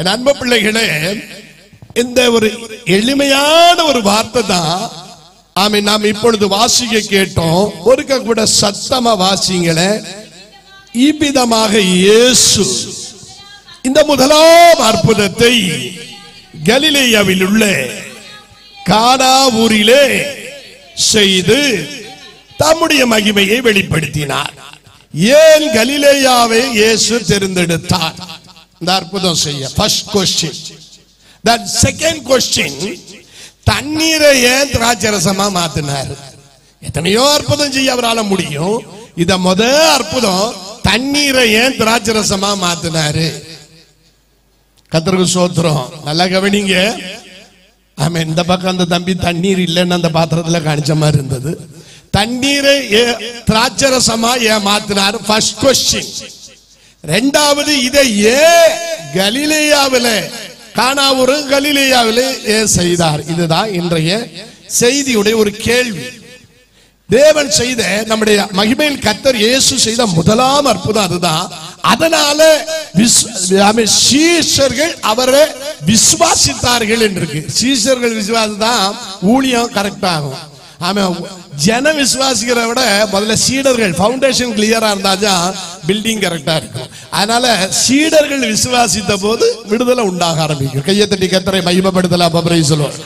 என் அன்பு பிள்ளைகளே, இந்த ஒரு எளிமையான ஒரு வார்த்தை தான் ஆமே நாம் இப்பொழுது வாசிக்க கேட்டோம். ஒருக்க கூட சத்தமா வாசிங்களே. இவ்விதமாக இயேசு இந்த முதலாம் அற்புதத்தை கலிலேயாவில் உள்ள கானா ஊரிலே செய்து தம்முடைய மகிமையை வெளிப்படுத்தினார். ஏன் கலிலேயாவை இயேசு தேர்ந்தெடுத்தார் இந்த அற்புதம் செய்ய? First question. that second question, தண்ணீரை ஏன் திராட்சரசமா மாத்தினார்? எத்தனையோ அற்புதம் செய்ய அவரால் முடியும். இத முதல் அற்புதம், தண்ணீரை ஏன் திராட்சரசமா மாத்தினாரு? கர்த்தருக்கு ஸ்தோத்திரம். நல்லா கவனிங்க. ஆமா, இந்த பக்கம் அந்த தம்பி தண்ணீர் இல்லைன்னு அந்த பாத்திரத்துல காணிச்ச மாதிரி இருந்தது. தண்ணீரை திராட்சரசமா ஏன் மாத்தினார்? First question. இரண்டாவது, இதை ஏன் கலிலேயாவில கானாவூர் கலிலேயாவிலே ஏன் செய்தார்? இதுதான் இன்றைய செய்தியுடைய ஒரு கேள்வி. தேவன் செய்த நம்முடைய மகிமையில் கர்த்தர் இயேசு செய்த முதலாம் அற்புதம் அதுதான். அதனால சீஷர்கள் அவரை விசுவாசித்தார்கள் என்று. சீஷர்கள் விசுவாசம் தான் ஊழியம் கரெக்ட் ஆகும். ஆமா, ஜன விசுவாசிக்கிற விட முதல்ல சீடர்கள் ஃபவுண்டேஷன் கிளியரா இருந்தாதான் பில்டிங் கரெக்டா இருக்கும். அதனால சீடர்கள் விசுவாசித்த போது விடுதலை உண்டாக ஆரம்பிக்கும். கையை தட்டி கர்த்தரை மகிமைப்படுத்தலாம். சொல்லுவோம்.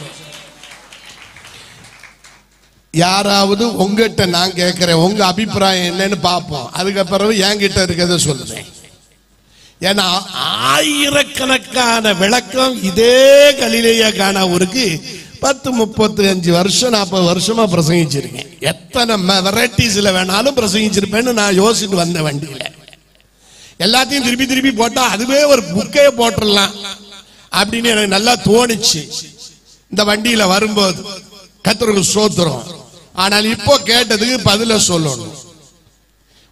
யாராவது உங்ககிட்ட நான் கேட்கிறேன், உங்க அபிப்பிராயம் என்னன்னு பார்ப்போம். அதுக்கப்புறம் என்கிட்ட இருக்கிறத சொல்லுறேன். ஏன்னா ஆயிரக்கணக்கான விளக்கம் இதே கலிலேயா கானாவூருக்கு 10-35 வருஷம் 40 வருஷமா பிரசங்கிச்சிருக்கேன். எத்தனை வெரைட்டிஸ்ல வேணாலும் பிரசங்கிச்சிருப்பேன்னு நான் யோசிச்சுட்டு வந்த வண்டியில. எல்லாத்தையும் திருப்பி திருப்பி போட்டா அதுவே ஒரு புக்கே போட்டுடலாம் அப்படின்னு எனக்கு நல்லா தோணுச்சு இந்த வண்டியில வரும்போது. கர்த்தருக்கு ஸ்தோத்திரம். ஆனால் இப்போ கேட்டதுக்கு பதில சொல்லணும்.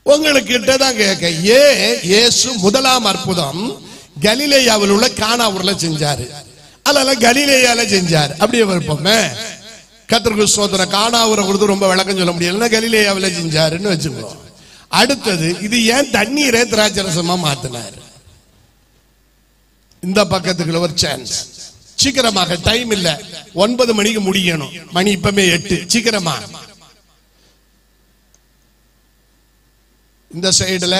உங்களுக்கு கிட்டதான் கேட்க, இயேசு முதலாம் அற்புதம் கலிலேயாவில் உள்ள கானாவூர்ல செஞ்சாரு, அல்ல கலிலேயால செஞ்சாரு. அப்படியே இருப்போமே. கர்த்தருக்கு ஸ்தோத்திரம். கானாவூரை கொடுத்து ரொம்ப விளக்கம் சொல்ல முடியல, கலிலேயாவில் செஞ்சாருன்னு வச்சுக்கோ. அடுத்தது, இது ஏன் தண்ணீரை திராட்சரசமா மாத்தினாரு? இந்த பக்கத்துக்குள்ள ஒரு சான்ஸ். சீக்கிரமாக, டைம் இல்ல, 9 மணிக்கு முடியணும். மணி இப்பமே 8. சீக்கிரமா. இந்த சைடுல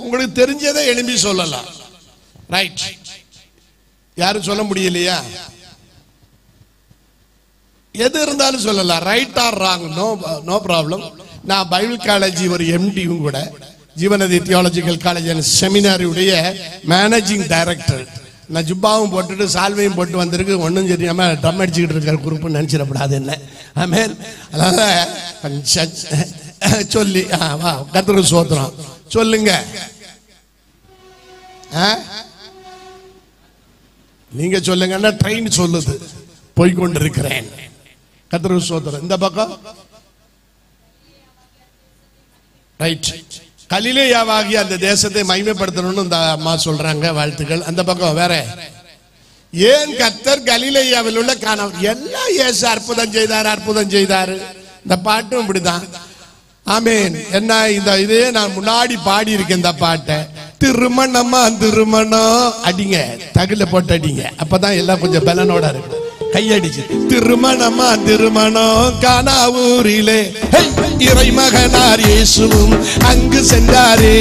உங்களுக்கு தெரிஞ்சதை எழுப்பி சொல்லலாம். ரைட். யாரும் சொல்ல முடியலையா? எது இருந்தாலும் சொல்லலாம். Right or wrong, no problem. நான் பைபிள் காலேஜ் ஒரு எம்டியும் கூட, ஜீவநதி தியாலஜிக்கல் காலேஜ் அண்ட் செமினாரியுடைய மேனேஜிங் டைரக்டர். நான் ஜுப்பாவும் போட்டுட்டு சால்வையும் போட்டு வந்திருக்கு. ஒன்றும் தெரியாம ட்ரம் அடிச்சுக்கிட்டு இருக்கிற குரூப்னு நினைச்சிடப்படாது என்ன. ஆமென். அதனால சொல்லி வா, கர்த்தருக்கு ஸ்தோத்திரம். சொல்லுங்க. நீங்க சொல்லுங்கன்னா ட்ரெயின் சொல்லுது, போய்கொண்டிருக்கிறேன். கர்த்தருக்கு ஸ்தோத்திரம். இந்த பக்கம் ரைட். கலிலேயாவாகிய அந்த தேசத்தை மகிமைப்படுத்தணும்னு இந்த அம்மா சொல்றாங்க. வாழ்த்துக்கள். அந்த பக்கம் வேற. ஏன் கர்த்தர் கலிலேயாவில் உள்ள கானாவூர் எல்லாம் இயேசு அற்புதம் செய்தார், அற்புதம் செய்தாரு. இந்த பாட்டும் இப்படிதான். ஆமேன். என்ன இதே நான் முன்னாடி பாடி இருக்கேன் இந்த பாட்டை. திருமணமா திருமணம் அடிங்க, தகுல போட்டு அடிங்க, அப்பதான் எல்லாம் கொஞ்சம் பலனோட இருக்கு. கையடிச்சு திருமணமா திருமணம் கானாவூரிலே இறைமகனார் இயேசுவும் அங்கு சென்றாரே.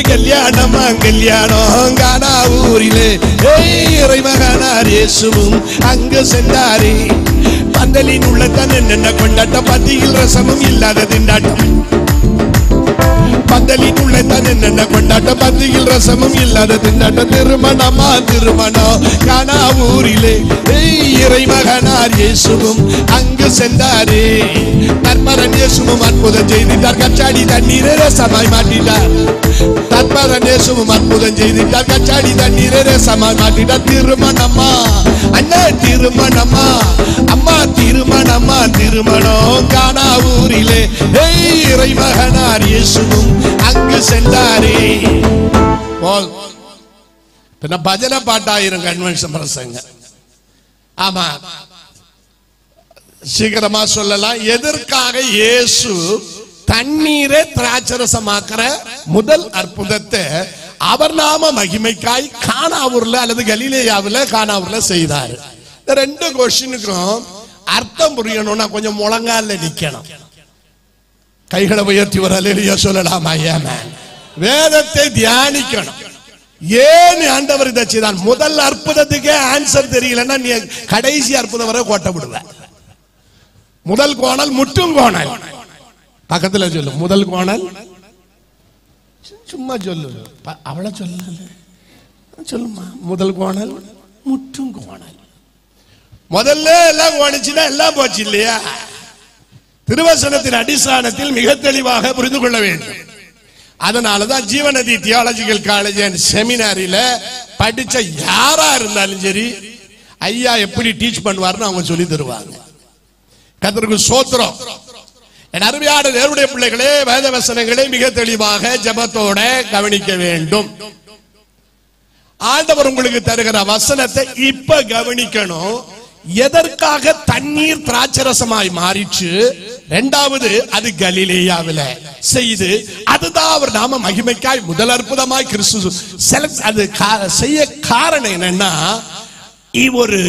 கல்யாணமா கல்யாணம் கானாவூரிலே இறைமகனார் இயேசுவும் அங்கு சென்றாரே. பந்தலின் உள்ளத்தான் என்னென்ன கொண்டாட்டம், பந்தியில் ரசமும் இல்லாத திண்டாட்டம். பந்தலின் உள்ளத்தான் என்னென்ன கொண்டாட்டம், பந்தியில் ரசமும் இல்லாத திண்டாட்டம். திருமணமா திருமணம் கானாவூரிலே இறைமகனார் இயேசுவும் அங்கு சென்றாரே. நற்பரன் இயேசுவும் அற்புதம் செய்திட்டார், கச்சாடி தண்ணீரை ரசமாய் மாட்டிட்டார். நற்பரன் இயேசுவும் அற்புதம் செய்திட்டார், கச்சாடி தண்ணீரை ரசமாய் மாட்டிட்டார். திருமணமா அண்ணா திருமணமா, அம்மா திருமணமா திருமணம் கானாவூரிலே இறைமகனார் இயேசுவும் அங்கு சென்றாரே. பஜனை பாட்டாயிரும் கன்வென்ஷன் பிரசங்க. ஆமா, சீக்கிரமா சொல்லலாம். எதற்காக இயேசு தண்ணீரை திராட்சரசமாக்குற முதல் அற்புதத்தை அவர் நாம மகிமைக்காய் கானாவூர்ல அல்லது கலிலேயாவில் கானாவூர்ல செய்தார். இந்த ரெண்டு கொஸ்டினுக்கும் அர்த்தம் புரியணும்னா கொஞ்சம் முழங்கால நிக்கணும். கைகளை உயர்த்தி ஒரு அல்லேலூயா சொல்லலாமா? வேதத்தை தியானிக்கணும். ஏன் ஆண்டவர் இதை செய்தான்? முதல் அற்புதத்துக்கே ஆன்சர் தெரியலன்னா நீ கடைசி அற்புதம் வரை கோட்டை விடுவ. முதல் கோணல் முட்டும் கோணல். பக்கத்துல சொல்லு, முதல் கோணல். சும்மா சொல்லு, அவளை சொல்லல, சொல்லுமா. முதல் கோணல் முட்டும் கோணல். முதல்ல எல்லாம் கோணிச்சுன்னா எல்லாம் போச்சு இல்லையா? திருவசனத்தின் அடிസ്ഥാனத்தில் மிக தெளிவாக புரிந்து கொள்ள வேண்டும். அதனாலதான் ஜீவநதி தியாலஜிக்கல் காலேஜ் அண்ட் செமினாரில படிச்ச யாரா இருந்தாலும் சரி, ஐயா எப்படி டீச் பண்ணுவாருன்னு அவங்க சொல்லி தருவாங்க. கர்த்தருக்கு ஸ்தோத்திரம். என் அருமையான தேவனுடைய பிள்ளைகளே, வேத வசனங்களை மிக தெளிவாக ஜெபத்தோட கவனிக்க வேண்டும். ஆண்டவர் உங்களுக்கு தருகிற வசனத்தை இப்ப கவனிக்கணும். எதற்காக தண்ணீர் திராட்சரசமாய் மாறிச்சு? இரண்டாவது, அது கலிலேயாவில செய்து அதுதான் அவர் நாம மகிமைக்காய் முதல் அற்புதமாய் கிறிஸ்து அது செய்ய காரணம் என்னன்னா, ஒரு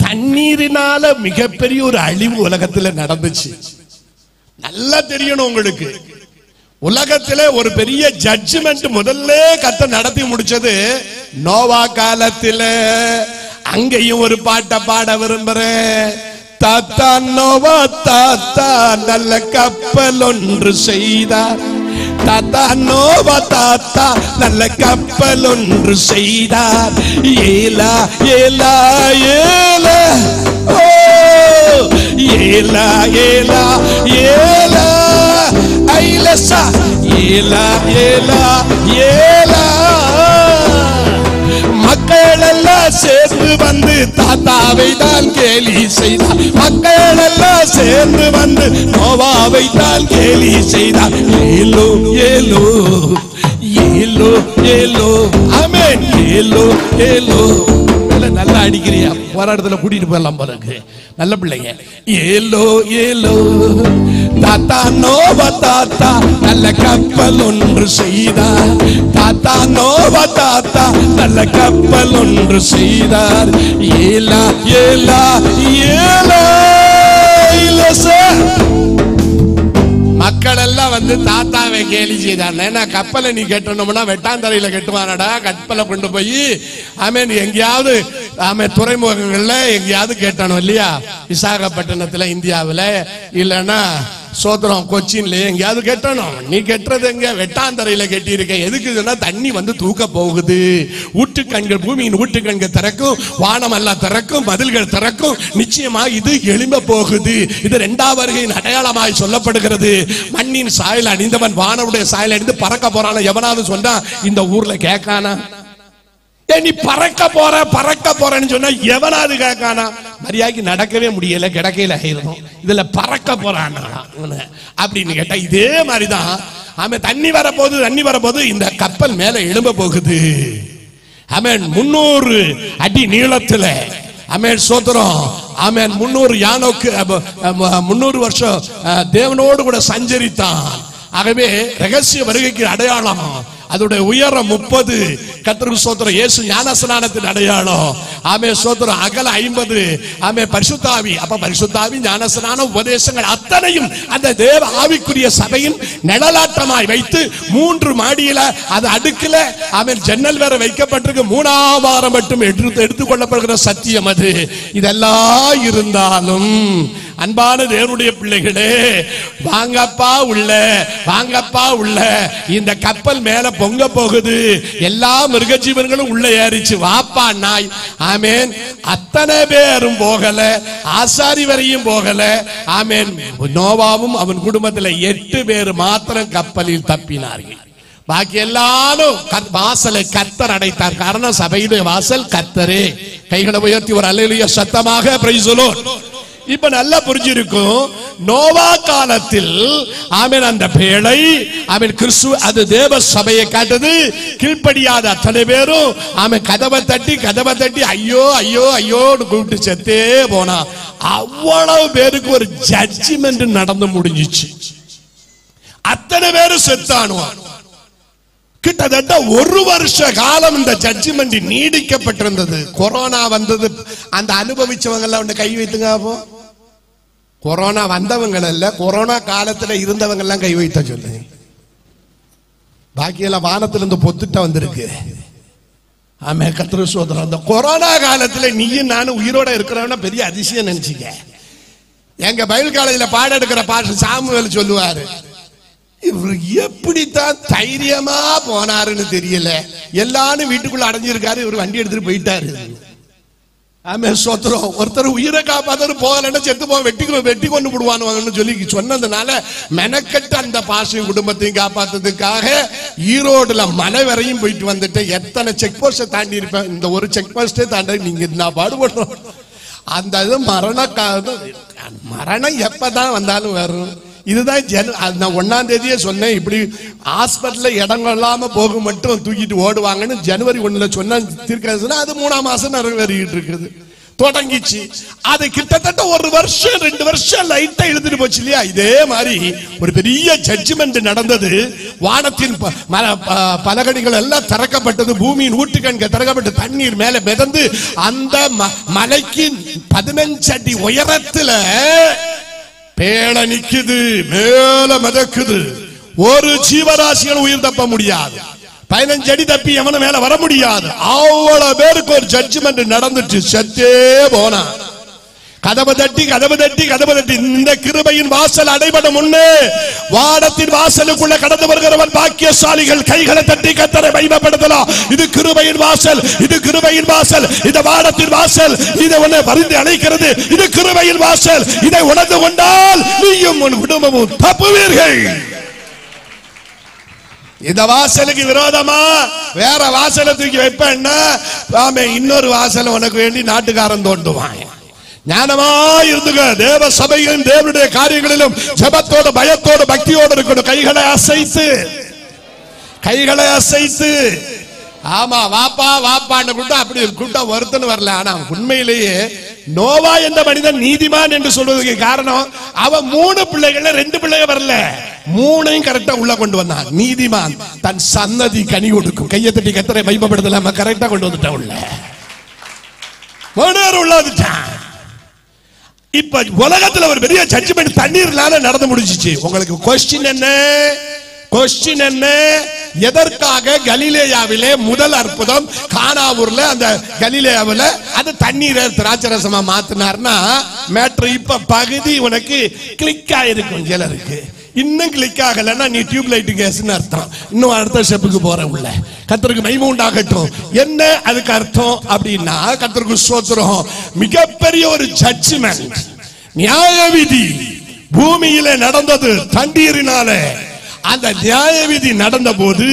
தண்ணீரினால மிகப்பெரிய ஒரு அழிவு உலகத்துல நடந்துச்சு. நல்லா தெரியணும் உங்களுக்கு. உலகத்திலே ஒரு பெரிய ஜட்ஜ்மெண்ட் முதல்ல கர்த்தர் நடத்தி முடிச்சது நோவா காலத்தில. அங்கேயும் ஒரு பாட்டை பாட விரும்புறேன். தாத்தா நோவா தாத்தா நல்ல கப்பல் ஒன்று செய்தார். தாத்தா நோவா தாத்தா நல்ல கப்பல் ஒன்று செய்தார். ஏலா ஏலா ஏலா, ஓ ஏலா ஏலா ஏலா ஐலசா, ஏலா ஏலா ஏலா. மக்கள் எல்லாம் சேர்ந்து வந்து தாத்தாவை தான் கேலி செய்தார். மக்கள் எல்லாம் சேர்ந்து வந்து நோவாவை தான் கேலி செய்தார். ஏலோ ஏலோ ஏலோ ஏலோ, ஆமென். ஏலோ ஏலோ. நல்லா அடிக்கிறியா? போராட்டத்துல கூட்டிட்டு போயிடலாம் பாருங்க, நல்ல பிள்ளைங்க. ஏலோ ஏலோ தாத்தா நோவா தாத்தா நல்ல கப்பல் ஒன்று செய்தார். தாத்தா நோவா தாத்தா நல்ல கப்பல் ஒன்று செய்தார். ஏலா ஏலா ஏலா. மக்கள் எல்லாம் வந்து தாத்தாவை கேலி செய்தார். ஏன்னா கப்பலை நீ கட்டணும்னா வெட்டாந்தரையில கட்டுவானடா. கப்பலை கொண்டு போய் ஆமென் எங்கேயாவது ஆமென் துறைமுகங்கள்ல எங்கேயாவது கேட்டணும் இல்லையா? விசாகப்பட்டினத்துல இந்தியாவில், இல்லைன்னா சோத்திரம் கொச்சின்ல எங்கேயாவது கெட்டணும். நீ கெட்டுறது எங்க? வெட்டாந்தரையில கெட்டி இருக்க. எதுக்கு சொன்னா தண்ணி வந்து தூக்க போகுது. ஊட்டுக்கண்கள், பூமியின் ஊட்டுக்கண்கள் திறக்கும், வானம் எல்லாம் திறக்கும், மதில்கள் திறக்கும். நிச்சயமா இது எழும்ப போகுது. இது இரண்டாவது வருகையின் அடையாளமாய் சொல்லப்படுகிறது. மண்ணின் சாயல் அணிந்தவன் வானவுடைய சாயல் அணிந்து பறக்க போறான எவனாவது சொன்னா இந்த ஊர்ல கேட்கானா? நீ பறக்க போறேன்னு சொன்னா எவனாவது கேட்கானா? மரியாதைக்கு நடக்கவே முடியல, கிடக்கையில ஆயிரும். இதுல பறக்க போறானா அப்படின்னு கேட்டா இதே மாதிரிதான். ஆமென். தண்ணி வரப்போது இந்த கப்பல் மேல எழும்ப போகுது. ஆமென். 300 அடி நீளத்துல. ஆமென். சோத்திரம். ஆமென். 300 யானோக்கு 300 வருஷம் தேவனோடு கூட சஞ்சரித்தான். ஆகவே ரகசிய வருகைக்கு அடையாளம் அதோட உயரம் 30. கர்த்தருக்கு ஸ்தோத்திரம். இயேசு ஞானஸ்நானத்தின் அடையாளம். ஆமே ஸ்தோத்திரம். அகல 50. ஆமே பரிசுத்தாவி. அப்ப பரிசுத்தாவி, ஞானஸ்நான உபதேசங்கள் அத்தனையும் அந்த தேவ ஆவிக்குரிய சபையின் நிழலாட்டமாய் வைத்து 3 மாடியில அது அடுக்கல. ஆமே ஜன்னல் வேற வைக்கப்பட்டிருக்கு. 3ஆம் வாரம் மட்டும் எடுத்துக்கொள்ளப்படுகிற சத்தியம் அது. இதெல்லாம் இருந்தாலும் அன்பான தேவனுடைய பிள்ளைகளே, வாங்கப்பா உள்ள இந்த கப்பல் மேல பொங்க போகுது. எல்லா மிருக ஜீவன்களும் உள்ள ஏறிச்சு. வாப்பா நாய். ஆமேன். அத்தனை பேரும் போகல, ஆசாரி வரையும் போகல. ஆமேன். நோவாவும் அவன் குடும்பத்தில் 8 பேர் மாத்திரம் கப்பலில் தப்பினார்கள். பாக்கி எல்லாரும் வாசலை கர்த்தர் அடைத்தார். காரணம் சபையுடைய வாசல் கர்த்தரே. கைகளை உயர்த்தி ஒரு அல்லேலூயா சத்தமாக பிரைஸ் தி லார்ட். இப்ப நல்லா புரிஞ்சிருக்கும். நோவா காலத்தில் ஆமென் அந்த பேழை ஆமென் கிறிஸ்து அது தேவ சபையை காட்டுது. கீழ்ப்படியாத அத்தனை பேரும் ஆமென் கதவை தட்டி ஐயோ ஐயோ ஐயோன்னு கூப்பிட்டு செத்தே போனா. அவ்வளவு பேருக்கு ஒரு ஜட்ஜ்மெண்ட் நடந்து முடிஞ்சிச்சு. அத்தனை பேரும் செத்தானுவான். கிட்டத்தட்ட ஒரு வருஷ காலம் இந்த ஜட்ஜ்மெண்ட் நீடிக்கப்பட்டிருந்தது. கொரோனா வந்தது. அந்த அனுபவிச்சவங்க எல்லாம் கை வைத்துங்க. அப்போ கொரோனா வந்தவங்க இல்ல, கொரோனா காலத்துல இருந்தவங்க எல்லாம் கை வைத்த சொல்லு. பாக்கியெல்லாம் வானத்திலிருந்து பொத்துட்ட வந்திருக்கு. ஆமே, கர்த்தருக்கு ஸ்தோத்திரம். அந்த கொரோனா காலத்துல நீயும் நானும் உயிரோட இருக்கிறவனா பெரிய அதிசயம் நினைச்சிக்க. எங்க பைபிள் காலேஜில் பாடம் எடுக்கிற பாஸ்டர் சாமுவேல் சொல்லுவாரு, இவரு எப்படித்தான் தைரியமா போனாருன்னு தெரியல, எல்லாரும் வீட்டுக்குள்ள அடைஞ்சிருக்காரு, இவர் வண்டி எடுத்துட்டு போயிட்டாரு. ஆமே, ஸ்தோத்திரம். ஒருத்தர் உயிரை காப்பாத்தரு போகலன்னா செத்து போக வெட்டி கொண்டு விடுவான்னு சொல்லி சொன்னதுனால மெனக்கட்டு அந்த பாசையும் குடும்பத்தையும் காப்பாத்துறதுக்காக ஈரோடுல மலை வரையும் போயிட்டு வந்துட்டு எத்தனை செக் போஸ்ட் தாண்டி இருப்பேன். இந்த ஒரு செக் போஸ்டே தாண்டி நீங்க நான் பாடுபடுறோம். அந்த இது மரணம் எப்பதான் வந்தாலும் வரும். இதுதான் நான் 1ஆம் தேதியே சொன்னேன், இப்படி ஹாஸ்பிட்டல்ல இடம் இல்லாம போக மட்டும் தூக்கிட்டு ஓடுவாங்கன்னு ஜனவரி 1 சொன்ன தீர்க்கதரிசனம். அது 3ஆம் மாசம் நிறைவேறிட்டு இருக்குது, தொடங்கிச்சு. அது கிட்டத்தட்ட 1 வருஷம் 2 வருஷம் லைட்டா எழுதிட்டு போச்சு இல்லையா? இதே மாதிரி ஒரு பெரிய ஜட்ஜ்மெண்ட் நடந்தது. வானத்தின் பலகணிகள் எல்லாம் திறக்கப்பட்டது, பூமியின் ஊட்டுக்கண்கள் திறக்கப்பட்டு தண்ணீர் மேல மிதந்து அந்த மலைக்கு 15 அடி உயரத்துல பேழ நிக்குது, மேல மிதக்குது. ஒரு ஜீவராசிகள் உயிர் தப்ப முடியாது. 15 அடி தப்பி எவனும் மேல வர முடியாது. அவ்வளவு பேருக்கு ஒரு ஜட்ஜ்மெண்ட் நடந்துச்சு. செத்தே போனா. கதவு தட்டி இந்த கிருபையின் வாசல் அடைபடும் முன்னே வானத்தின் வாசலுக்குள்ள கடந்து வருகிறவன் பாக்கியசாலிகள். கைகளை தட்டி கர்த்தரை மகிமைப்படுத்தலாம். இது கிருபையின் வாசல், இது கிருபையின் வாசல், இது வானத்தின் வாசல். இதை உன்னை வருந்தி அழைக்கிறது. இது கிருபையின் வாசல். இதை உணர்ந்து கொண்டால் நீயும் உன் குடும்பமும் தப்புவீர்கள். இந்த வாசலுக்கு விரோதமா வேற வாசலை தூக்கி வைப்பேன்னா இன்னொரு வாசல் உனக்கு வேண்டி நாட்டுக்காரன் தோண்டுவான். ஞானமா இருந்துங்க. தேவ சபையிலும் தேவனுடைய காரியங்களிலும் ஜெபத்தோடு பயத்தோடு பக்தியோடு இருக்கணும். கைகளை அசைத்து ஆமா வாப்பா வாப்பான்னு கூட்டம் அப்படி கூட்டம் வருத்தன்னு வரல. ஆனா உண்மையிலேயே நோவா என்ற மனிதன் நீதிமான் என்று சொல்வதற்கு காரணம் அவன் 3 பிள்ளைகள் 2 பிள்ளைகள் வரல, 3ஐயும் கரெக்டா உள்ள கொண்டு வந்தான். நீதிமான் தன் சன்னதி கனி கொடுக்கும். கையை தட்டி கர்த்தரை மகிமைப்படுத்தலாம கரெக்டா கொண்டு வந்துட்டான். உள்ள 3 பேர் உள்ள வந்துட்டான். இப்ப உலகத்துல ஒரு பெரிய ஜட்ஜ்மெண்ட் தண்ணீர்னால நடந்து முடிஞ்சிச்சு. உங்களுக்கு கொஸ்டின் என்ன? எதற்காக கலிலேயாவிலே முதல் அற்புதம் கானாவூர்ல அந்த கலிலேயாவில அது தண்ணீரை திராட்சரசமா மாத்தினார்னா மேட்ரு இப்ப பகுதி உனக்கு கிளிக் ஆயிருக்கும். சிலருக்கு இன்னும் கிளிக் ஆகலன்னா நீ டியூப் லைட் கேஸ்னு அர்த்தம். இன்னும் அடுத்த ஸ்டெப்புக்கு போற உள்ள. கர்த்தருக்கு மகிமை உண்டாகட்டும். என்ன அதுக்கு அர்த்தம் அப்படின்னா, கர்த்தருக்கு ஸ்தோத்திரம், மிகப்பெரிய ஒரு ஜட்ஜ்மெண்ட், நியாய விதி பூமியிலே நடந்தது தண்ணீரினால. அந்த நியாய விதி நடந்த போது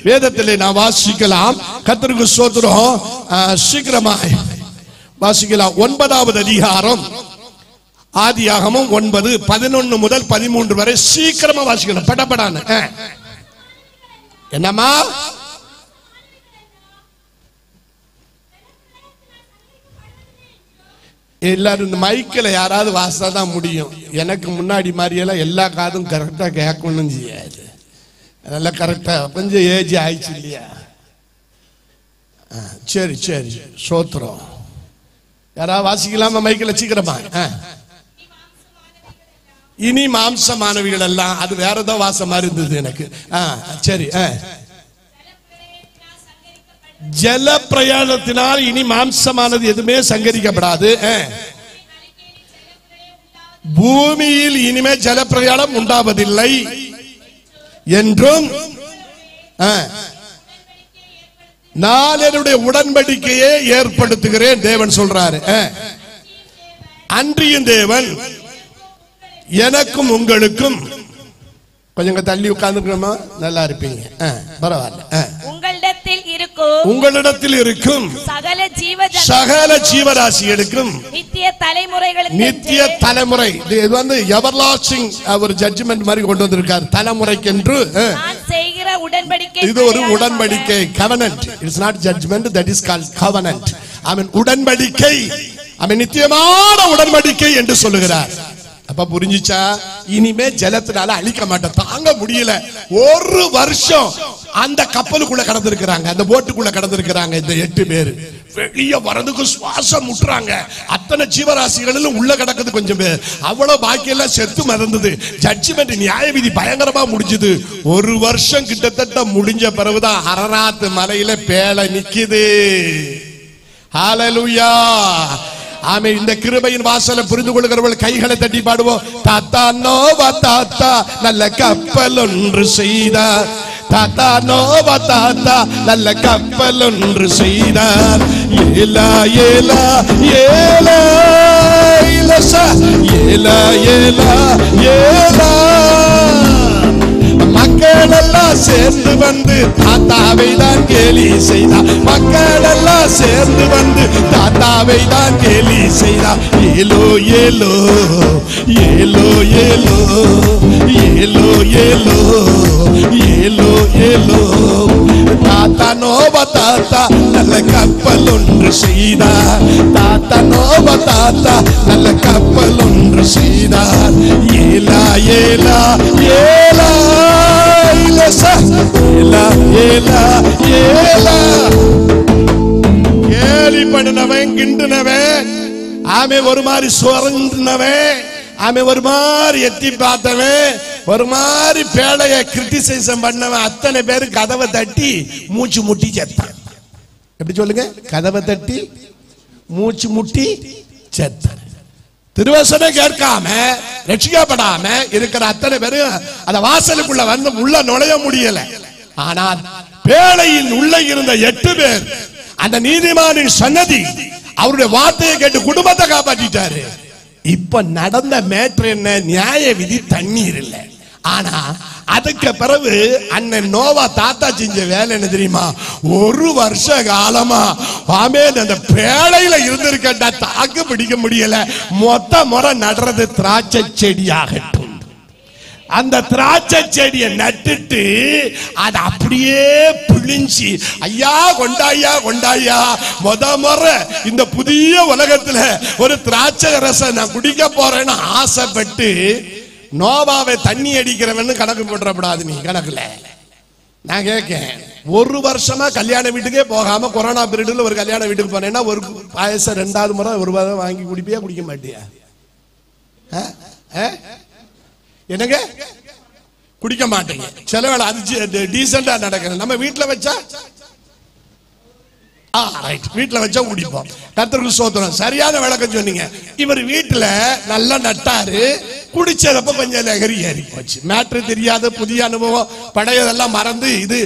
வேதத்திலே நான் வாசிக்கலாம். கர்த்தருக்கு ஸ்தோத்திரம். சீக்கிரமாய் வாசிக்கலாம். 9வது அதிகாரம் ஆதியாகமம் 9:11 முதல் 13 வரை சீக்கிரமா வாசிக்கணும். படப்படான என்னமா எல்லாரும் இந்த மைக்கில் யாராவது வாசா தான் முடியும். எனக்கு முன்னாடி மாதிரியெல்லாம் எல்லா காதும் கரெக்டா கேட்கணும் செய்யாது. அதெல்லாம் கரெக்டா கொஞ்சம் ஏஜ் ஆயிடுச்சு இல்லையா? சரி சோத்திரம். யாராவது வாசிக்கலாமா மைக்கில் சீக்கிரமா? இனி மாம்சமானவிகள் எல்லாம் அது வேற ஏதோ வாசம் மாதிரி இருந்தது எனக்கு. சரி. ஜல பிரயாணத்தினால் இனி மாம்சமானது எதுவுமே சங்கரிக்கப்படாது. பூமியில் இனிமே ஜல பிரயாணம் உண்டாவதில்லை என்றும் நான் என்னுடைய உடன்படிக்கையை ஏற்படுத்துகிறேன் தேவன் சொல்றாரு. அன்றியும் தேவன் எனக்கும் உங்களுக்கும் கொஞ்சம் தள்ளி உட்கார்ந்துக்கணுமா? நல்லா இருப்பீங்க. பரவாயில்ல. உங்களிடத்தில் இருக்கும் சகல ஜீவராசிகளுக்கும் நித்திய தலைமுறை இது வந்து எவர்லாஸ்டிங் ஒரு ஜட்ஜ்மெண்ட் மாதிரி கொண்டு வந்திருக்கார். தலைமுறைக்கு என்று இது ஒரு உடன்படிக்கை. covenant. It's not judgment, that is called covenant. I mean உடன்படிக்கை. I mean நித்தியமான உடன்படிக்கை என்று சொல்லுகிறார். அப்ப புரிஞ்சுச்சா? இனிமே ஜலத்தினால அழிக்க மாட்டேன், தாங்க முடியல. ஒரு வருஷம் அந்த கப்பலுக்குள்ள கடந்திருக்கிறாங்க, அந்த போட்டுக்குள்ள கடந்திருக்கிறாங்க. இந்த 8 பேர் வெளியே வரதுக்கு சுவாசம் முட்டுறாங்க. அத்தனை ஜீவராசிகளிலும் உள்ள கிடக்குது கொஞ்சம் பேர். அவ்வளவு பாக்கியெல்லாம் செத்து மறந்தது. ஜட்ஜ்மெண்ட் நியாய விதி பயங்கரமா முடிஞ்சது. ஒரு வருஷம் கிட்டத்தட்ட முடிஞ்ச பிறகுதான் அரராத் மலையில பேழை நிக்குது. ஹல்லேலூயா. ஆமே. இந்த கிருபையின் வாசலை புரிந்து கொள்கிறவர்கள் கைகளை தட்டி பாடுவோம். தாத்தா நோவா தாத்தா நல்ல கப்பல் ஒன்று செய்தார். தாத்தா நோவா தாத்தா நல்ல கப்பல் ஒன்று செய்தார். ஏலா ஏலா ஏலா இலசா ஏலா ஏலா ஏலா. மக்கள் எல்லாம் சேர்ந்து வந்து தாத்தாவை தான் கேலி செய்தார். மக்கள் எல்லாம் சேர்ந்து வந்து தாத்தாவை தான் கேலி செய்தார். ஏலோ ஏலோ ஏலோ ஏலோ ஏலோ ஏலோ ஏலோ ஏலோ. தாத்தா நோவா தாத்தா நல்ல கப்பல் ஒன்று செய்தார். தாத்தா நோவா தாத்தா நல்ல கப்பல் ஒன்று செய்தார். ஏலா ஏலா ஏலா கேலி பண்ணினவன் கிண்டுனவன், ஆமே ஒரு மாதிரி சுரண்டினவன், ஆமே ஒரு மாதிரி எட்டி பார்த்தவன், ஒரு மாதிரி பேழைய கிரிட்டிசைசம் பண்ணவன் அத்தனை பேரு கதவை தட்டி மூச்சு முட்டி செத்தான். எப்படி சொல்லுங்க? கதவை தட்டி மூச்சு முட்டி செத்தான். திருவசனை கேட்காம ரட்சிக்கப்படாம இருக்கிற அத்தனை பேரும் அந்த வாசலுக்குள்ள வந்து உள்ள நுழைய முடியல. ஆனால் பேழையின் உள்ள இருந்த 8 பேர் அந்த நீதிமானின் சன்னதி அவருடைய வார்த்தையை கேட்டு குடும்பத்தை காப்பாற்றிட்டாரு. இப்ப நடந்த மேட்ரு என்ன? நியாய விதி தண்ணீர் இல்லை. ஆனா அதுக்கு பிறகு அண்ணன் நோவா தாத்தா செஞ்ச வேலை என்ன தெரியுமா? ஒரு வருஷ காலமா ஆமென் அந்த பேழையில இருந்திருக்கா தாக்கு பிடிக்க முடியல. மொத்த முறை நடுறது திராட்சை செடியாகட்டும். அந்த திராட்சை செடியை நட்டுட்டு அது அப்படியே பிழிஞ்சி ஐயா கொண்டாயா கொண்டாயா முறை இந்த புதிய உலகத்துல ஒரு திராட்சை ரசம் நான் குடிக்க போறேன்னு ஆசைப்பட்டு நோவாவை தண்ணி அடிக்கிறவன்னு கணக்கு போட்டுறப்படாது. நீ கணக்குல நான் கேட்கேன், ஒரு வருஷமா கல்யாண வீட்டுக்கே போகாம கொரோனா பீரியட்ல ஒரு கல்யாண வீட்டுக்கு போனேன்னா ஒரு பாயசம் 2வது முறை ஒரு வாரம் வாங்கி குடிப்பியா குடிக்க மாட்டியா? என்னங்க குடிக்க மாட்டீங்க. சில வேளை அது டீசெண்டா நடக்குது. நம்ம வீட்டுல வச்சா வீட்டுல வச்சா குடிப்போம். கர்த்தருக்கு ஸ்தோத்திரம். சரியான விளக்கம் சொன்னீங்க. இவர் வீட்டுல நல்லா நட்டாரு, குடிச்சதப்ப கொஞ்சம் லகரி ஏறி போச்சு. மேட்ரு தெரியாத புதிய அனுபவம் பழையதெல்லாம் மறந்து இது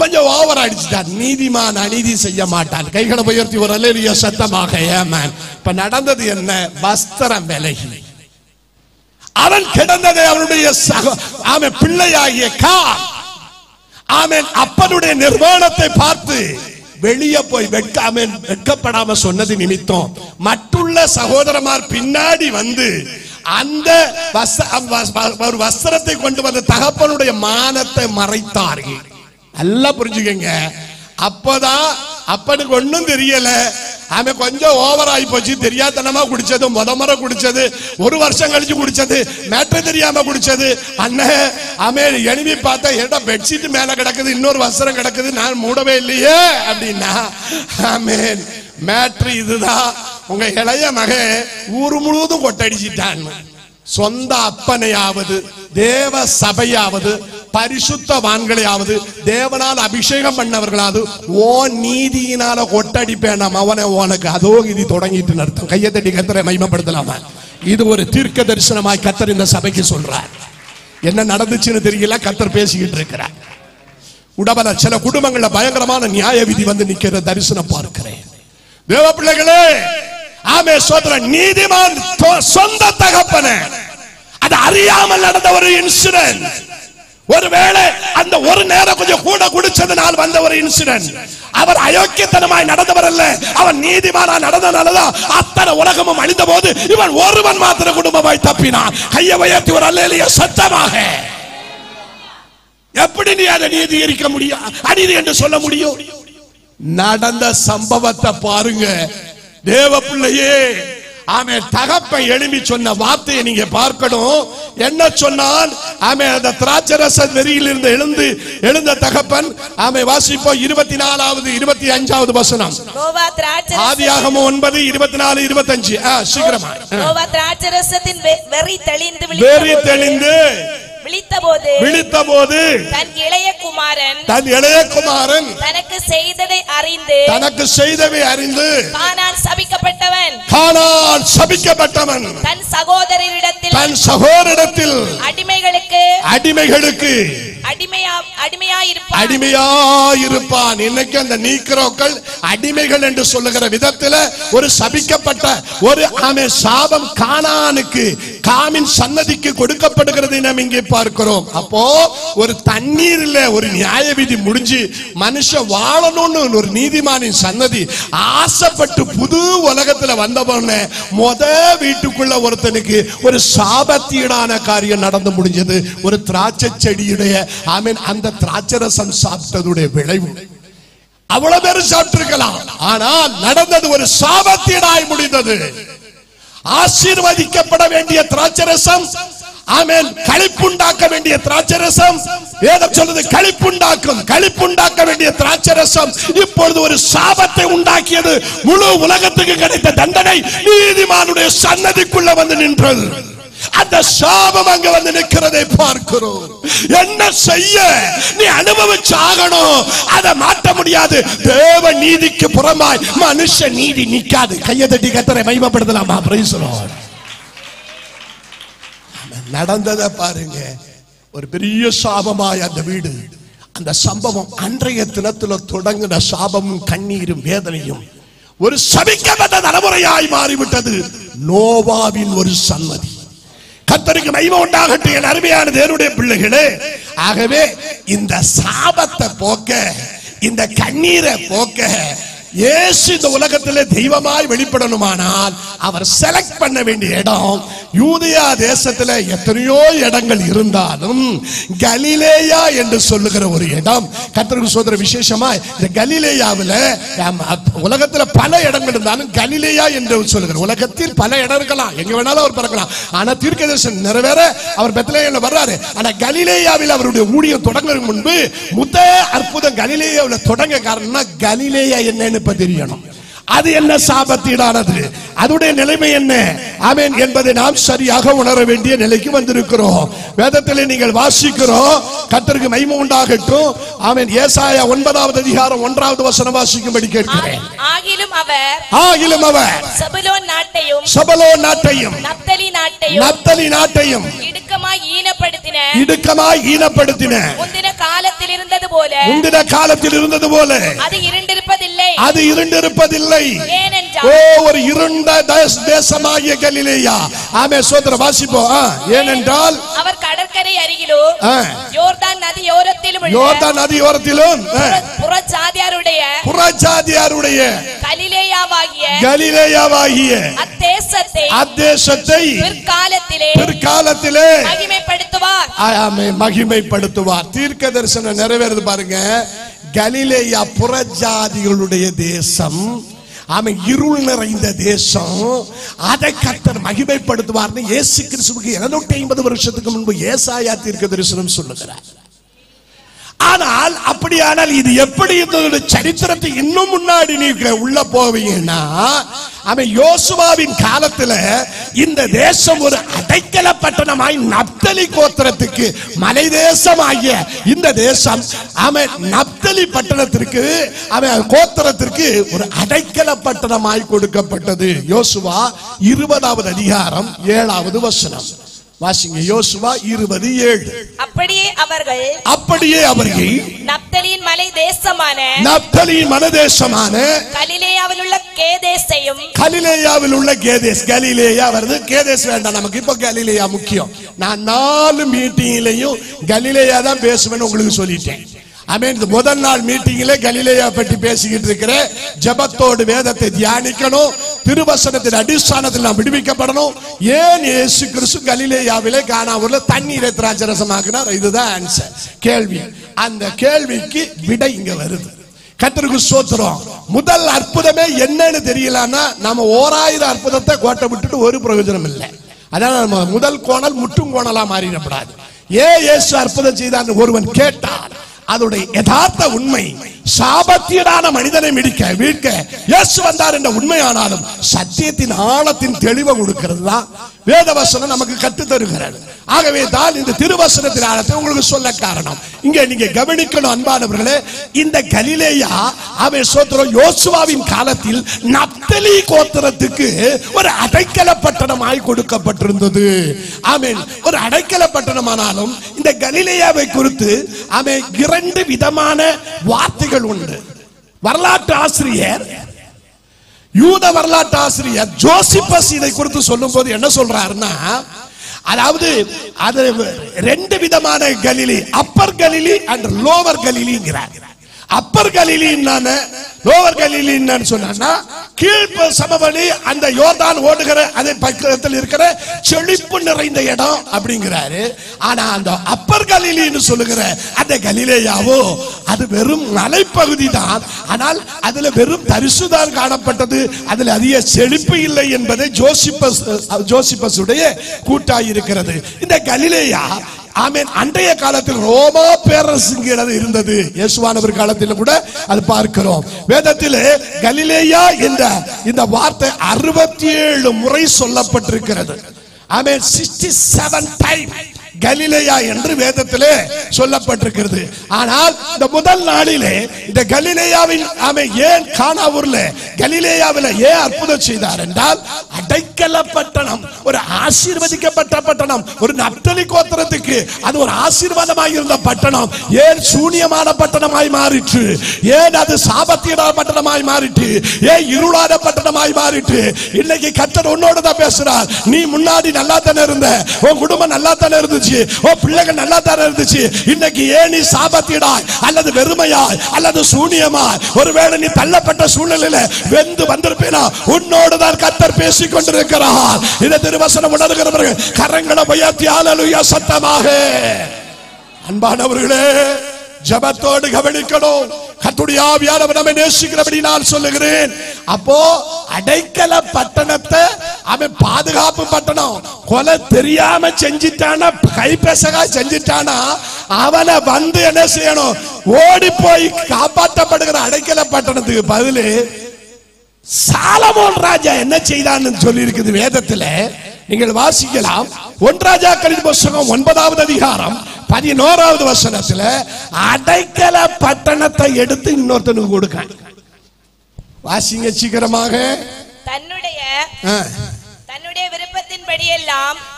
கொஞ்சம் ஓவர் அடிச்சுட்டார். நீதிமான் அநீதி செய்ய மாட்டான். கைகளை உயர்த்தி ஒரு அல்லேலூயா சத்தமாக. ஏமேன். இப்ப நடந்தது என்ன? வஸ்திரம் விலகி அவன் கிடந்ததை அவனுடைய ஆமென் பிள்ளையாகிய காம் ஆமென் அப்பனுடைய நிர்வாணத்தை பார்த்து வெளியே போய் வெட்கப்படாம சொன்னது நிமித்தம் மற்றுள்ள சகோதரமார் பின்னாடி வந்து அந்த ஒரு வஸ்திரத்தை கொண்டு வந்த தகப்பனுடைய மானத்தை மறைத்தார்கள். நல்லா புரிஞ்சுக்கங்க. அப்பதான் அப்பனுக்கு ஒன்னும் தெரியல. அவன் கொஞ்சம் ஓவர் ஆகி போச்சு. தெரியாதனமா குடிச்சது, முறை குடிச்சது, ஒரு வருஷம் கழிச்சு குடிச்சது, மேட்ரு தெரியாம குடிச்சது. அண்ணன் அவன் எனிமி பார்த்தா ஏடா பெட்ஷீட் மேல கிடக்குது, இன்னொரு வஸ்திரம் கிடக்குது, நான் மூடவே இல்லையே அப்படின்னா ஆமென் மேட்ரு இதுதான். உங்க இளைய மகன் ஊர் முழுவதும் கொட்டடிச்சிட்டான். சொந்த அப்பனையாவது தேவ சபையாவது பரிசுத்தவான்களையாவது தேவனால் அபிஷேகம் பண்ணவர்களாவது ஓ நீதியினால கொட்டடிப்பேன் அவனை உனக்கு அதோ இது தொடங்கிட்டு அர்த்தம். கையை தட்டி கர்த்தரை மகிமைப்படுத்தலாமா? இது ஒரு தீர்க்க தரிசனமாய் கர்த்தர் இந்த சபைக்கு சொல்றார். என்ன நடந்துச்சுன்னு தெரியல, கர்த்தர் பேசிக்கிட்டு இருக்கிறார். உடம்பல சில குடும்பங்கள்ல பயங்கரமான நியாய விதி வந்து நிக்கிற தரிசனம் பார்க்கிறேன். தேவ பிள்ளைகளே, ஆமே சோதரன் நீதிமான் சொந்த தகப்பன அது அறியாமல் நடந்த ஒரு இன்சிடென்ட். ஒருவேளை அந்த ஒரு நேரம் கொஞ்சம் கூட குடிச்சதனால் வந்த ஒரு இன்சிடென்ட். அவர் அயோக்கியத்தனமாய் நடந்தவர் அல்ல, அவன் நீதிமானா நடந்தனாலதான் அத்தனை உலகமும் அழிந்த போது இவன் ஒருவன் மாத்திர குடும்பமாய் தப்பினான். கையை உயர்த்தி ஒரு அல்லேலூயா சத்தமாக. எப்படி நீ அதை நீதிகரிக்க முடியும், அநீதி என்று சொல்ல முடியும்? நடந்த சம்பவத்தை பாருங்க தேவ பிள்ளையே. ஆமென். தகப்பன் எழும்பி சொன்ன வார்த்தையை நீங்க பார்க்கணும். என்ன சொன்னான்? ஆமென். அந்த திராட்சரச வெறியில் இருந்து எழுந்த தகப்பன். ஆமென். வாசிப்போம் 24வது 25வது வசனம். ஆதியாகமம் 9:24-25. சீக்கிரமா. நோவா திராட்சரசத்தின் வெறி தெளிந்து விழித்தபோது தன் இளைய குமாரன் தனக்கு செய்ததை அறிந்து கானான் சபிக்கப்பட்டவன் தன் சகோதரரிடத்தில் அடிமைகளுக்கு அடிமையாயிருப்பான். இன்னைக்கு அந்த நீக்ரோக்கள் அடிமைகள் என்று சொல்லுகிற விதத்தில் ஒரு சபிக்கப்பட்ட ஒரு சாபம் கானானுக்கு, காமின் சன்னதிக்கு கொடுக்கப்படுகிறது நாம் இங்கே பார்க்கிறோம். அப்போ ஒரு தண்ணீர்ல ஒரு நியாய விதி முடிஞ்சு மனுஷன் வாழணும்னு ஒரு நீதிமானின் சன்னதி ஆசைப்பட்டு புது உலகத்துல வந்தவன வீட்டுக்குள்ள ஒருத்தனுக்கு ஒரு சாபத்தீடான காரியம் நடந்து முடிஞ்சது. ஒரு திராட்சை செடியுடைய அந்த திராட்சரசம் சாப்பிட்டதுடைய விளைவு. அவ்வளவு பேர் சாப்பிட்டிருக்கலாம், ஆனால் நடந்தது ஒரு சாபத்தீடாய் முடிந்தது. ஆசீர்வதிக்கப்பட வேண்டிய திராட்சரசம், ஆமென், களிப்புண்டாக்க வேண்டிய திராட்சரசம், வேதம் சொல்லுது களிப்புண்டாக்க வேண்டிய திராட்சரசம் இப்பொழுது ஒரு சாபத்தை உண்டாக்கியது. முழு உலகத்துக்கு கிடைத்த தண்டனை நீதிமானுடைய சன்னதிக்குள்ள வந்து நின்றது. அந்த சாபம் அங்க வந்து நிற்கிறதை பார்க்கிறோம். என்ன செய்ய? நீ அனுபவிச்சாகணும். அதை மாற்ற முடியாது. தேவ நீதிக்கு புறமாய் மனுஷ நீதி நிக்காது. கையை தட்டி கர்த்தரை மகிமைப்படுத்தலாமா? Praise the Lord. நடந்ததை பாருங்க. ஒரு பெரிய சாபமாய் அந்த வீடு, அந்த சம்பவம் அன்றைய தினத்துல தொடங்கின சாபமும் கண்ணீரும் வேதனையும் ஒரு சபிக்கப்பட்ட தலைமுறையாய் மாறிவிட்டது. நோவாவின் ஒரு சன்னதி. கர்த்தருக்கு மகிமை உண்டாகட்டும் என் அருமையான தேவனுடைய பிள்ளைகளே. ஆகவே இந்த சாபத்தை போக்க, இந்த கண்ணீரை போக்க இயேசு இந்த உலகத்திலே தெய்வமாய் வெளிப்படணுமானால் அவர் செலக்ட் பண்ண வேண்டிய இடம் யூதேயா தேசத்துல எத்தனையோ இடங்கள் இருந்தாலும் கலிலேயா என்று சொல்லுகிற ஒரு இடம். கர்த்தருக்கு சோதர விசேஷமா இந்த கலிலேயாவில் உலகத்துல பல இடங்கள் இருந்தாலும் கலிலேயா என்று சொல்லுகிற, உலகத்தில் பல இடம் இருக்கலாம், எங்க வேணாலும் அவர் பிறக்கலாம். ஆனா தீர்க்கதரிசனம் நிறைவேற அவர் பெத்லகேம்ல வர்றாரு. ஆனா கலிலேயாவில் அவருடைய ஊழியம் தொடங்குறதுக்கு முன்பு முதல் அற்புதம் கலிலேயாவில் தொடங்க காரணம்னா கலிலேயா என்னன்னு தெரியணும். அது என்ன சாபத்தீடானது, அதுடைய நிலைமை என்ன, ஆமென், என்பதை நாம் சரியாக உணர வேண்டிய நிலைக்கு வந்திருக்கிறோம். வேதத்திலே நீங்கள் வாசிக்கிறோம். கர்த்தருக்கு மகிமை உண்டாகட்டும். ஆமென். ஏசாயா 9வது அதிகாரம் 1வது வசனம் வாசிக்கும்படி கேட்கிறேன். ஆகிலும் அவர் செபுலோன் நாட்டையும் நப்தலி நாட்டையும் இடுக்கமாய் ஈனப்படுத்தின முந்தின காலத்தில் இருந்தது போல அது இருண்டிருப்பதில்லை. ஒரு இருண்ட தேசமாகிய கலிலேயா. ஆமென். சோதர வாசிப்போம். ஏனென்றால் அவர் கடற்கரை அருகிலும் யோர்தான் நதியோரத்திலும் புறஜாதியாருடைய கலிலேயாவாகிய அத்தேசத்தை பிற்காலத்திலே மகிமைப்படுத்துவார். தீர்க்க தரிசனம் நிறைவேறது பாருங்க. கலிலேயா புறஜாதிகளுடைய தேசம், இருள் நிறைந்த தேசம். அதை கர்த்தர் மகிமைப்படுத்துவார்னு இயேசு கிறிஸ்துவுக்கு 250 வருஷத்துக்கு முன்பு ஏசாயா தீர்க்க தரிசனம் சொல்லுகிறார். ஆனால் அப்படியானால் இது எப்படி இந்த சரித்திரத்தை இன்னும் முன்னாடி நீங்க உள்ள போவீங்கன்னா, அவன் யோசுவாவின் காலத்துல இந்த தேசம் ஒரு அடைக்கல பட்டணமாய் நப்தலி கோத்திரத்துக்கு, மலை தேசமாகிய இந்த தேசம் அவன் நப்தலி பட்டணத்திற்கு, அவன் கோத்திரத்திற்கு ஒரு அடைக்கல பட்டணமாய் கொடுக்கப்பட்டது. யோசுவா 20வது அதிகாரம் 7வது வசனம் வாசிங்க. யோசுவா 20:7. அப்படியே அவர்கள் நப்தலியின் மலைதேசமான கலிலேயாவில் உள்ள கேதேஸ். கலிலேயா வருது, கேதேஸ் வேண்டாம் நமக்கு. இப்ப கலிலேயா முக்கியம். நான் 4 மீட்டிங்லயும் கலிலேயா தான் பேசுவேன்னு உங்களுக்கு சொல்லிட்டேன். ஆமென். முதல் நாள் மீட்டிங்கிலே கலிலேயா பற்றி பேசிக்கிட்டு இருக்கிற, ஜெபத்தோடு வேதத்தை தியானிக்கணும், திருவசனத்தின் அடிஸ்தானத்தில் நாம் விடுவிக்கப்படணும். ஏன் இயேசு கிறிஸ்து கலிலேயாவிலே கானாவூர்ல தண்ணீரை திராட்சரசமாக்கினார்? இதுதான் ஆன்சர், கேள்வி. அந்த கேள்விக்கு விடை இங்க வருது. கர்த்தருக்கு ஸ்தோத்திரம். முதல் அற்புதமே என்னன்னு தெரியலன்னா நாம 1000 அற்புதத்தை கோட்டை விட்டுட்டு ஒரு பிரயோஜனம் இல்லை. அதான் நம்ம முதல் கோணல் முற்றும் கோணலா மாறிடப்படாது. இயேசு அற்புதம் செய்தார் ஒருவன் கேட்டார், அதோட யதார்த்த உண்மை சாபத்தீடான மனிதனை மீட்க இயேசு வந்தார் என்ற உண்மையானாலும் சத்தியத்தின் ஆழத்தின் தெளிவை கொடுக்கிறது தான் வேதவசனம் நமக்கு கற்று தருகிறது. ஆகவே தான் இந்த திருவசனத்தின் ஆழத்தை உங்களுக்கு சொல்ல காரணம். இங்க நீங்க கவனிக்கணும் அன்பானவர்களே, இந்த கலிலேயா அவன் சோத்திரம் யோசுவாவின் காலத்தில் நப்தலி கோத்திரத்துக்கு ஒரு அடைக்கல பட்டணமாய் கொடுக்கப்பட்டிருந்தது. ஆமென். ஒரு அடைக்கல பட்டணமானாலும் இந்த கலிலேயாவை குறித்து அவன் 2 விதமான வார்த்தைகள் உண்டு. வரலாற்று ஆசிரியர், யூத வரலாற்று ஆசிரியர் ஜோசிபஸ் இதை குறித்து சொல்லும் போது என்ன சொல்றாருன்னா, அதாவது அது 2 விதமான Galilee, upper Galilee and lower கலிலிங்கிறார். அப்பர் கலிலி லோவர் கலிலி என்னன்னு சொன்னா, கீழ் சமவெளி அந்த யோர்தான் ஓடுகிற அதே பக்கத்தில் இருக்கிற செழிப்பு நிறைந்த இடம் அப்படிங்கிறாரு. ஆனா அந்த அப்பர் கலிலின்னு சொல்லுகிற அந்த கலிலேயாவோ அது வெறும் மலைப்பகுதி தான். ஆனால் அதுல வெறும் தரிசுதான் காணப்பட்டது, அதுல அதிக செழிப்பு இல்லை என்பதை ஜோசிபஸ் உடைய கூட்டாய் இருக்கிறது. இந்த கலிலேயா ஆமென் அன்றைய காலத்தில் ரோமா பேரரசு இருந்தது. இயேசுவானவர் காலத்தில் கூட அது பார்க்கிறோம். வேதத்திலே கலிலேயா என்ற இந்த வார்த்தை 67 முறை சொல்லப்பட்டிருக்கிறது. ஆமென். 67 டைம் கலிலேயா என்று வேதத்திலே சொல்லப்பட்டிருக்கிறது. ஆனால் இந்த முதல் நாளிலே இந்த கலிலேயாவின் ஏன் கானாவூர்ல கலிலேயாவில் ஏன் அற்புதம் செய்தார் என்றால், அடைக்கல பட்டணம், ஒரு ஆசீர்வதிக்கப்பட்ட பட்டணம், ஒரு நப்தலி கோத்திரத்துக்கு அது ஒரு ஆசீர்வாதமாக இருந்த பட்டணம் ஏன் சூனியமான பட்டணமாய் மாறிற்று, ஏன் அது சாபத்தியமான பட்டணமாய் மாறிற்று, ஏன் இருளான பட்டணமாய் மாறிற்று. இன்னைக்கு கர்த்தர் உன்னோட தான் பேசுறார். நீ முன்னாடி நல்லா தானே இருந்த, உன் குடும்பம் நல்லா தானே இருந்துச்சு, பிள்ளைகள் நல்லா தானே இருந்துச்சு, இன்னைக்கு ஏன் நீ சாபத்திடாய் அல்லது வெறுமையாய் அல்லது சூனியமாய், ஒருவேளை நீ தள்ளப்பட்ட சூழ்நிலையில வெந்து வந்திருப்பேனா, உன்னோடு தான் கர்த்தர் பேசிக் கொண்டிருக்கிறார். இந்த திருவசனம் உணர்கிறவர்கள் கரங்களை உயர்த்தி ஹல்லேலூயா சத்தமாக. அன்பானவர்களே, ஜபத்தோடு கவனிக்கணும். கர்த்தருடைய ஆவியானவர் நம்மை நேசிக்கிறபடி நான் சொல்லுகிறேன். அப்போ அடைக்கல பட்டணத்தை அவன் பாதுகாப்பு பட்டணம், கொலை தெரியாம செஞ்சிட்டானா, கைப்பேசகா செஞ்சிட்டானா, அவனை வந்து என்ன செய்யணும், ஓடி போய் காப்பாற்றப்படுகிற அடைக்கல பட்டணத்துக்கு பதிலு சாலமோன் ராஜா என்ன செய்தான்னு சொல்லி இருக்குது வேதத்துல. நீங்கள் வாசிக்கலாம். 1 ராஜாக்களின் புத்தகம் 9வது அதிகாரம் 11வது வசனத்துல அடைக்கல பட்டணத்தை எடுத்து இன்னொருத்தனுக்கு கொடுக்க. வாசிங்க சீக்கிரமாக.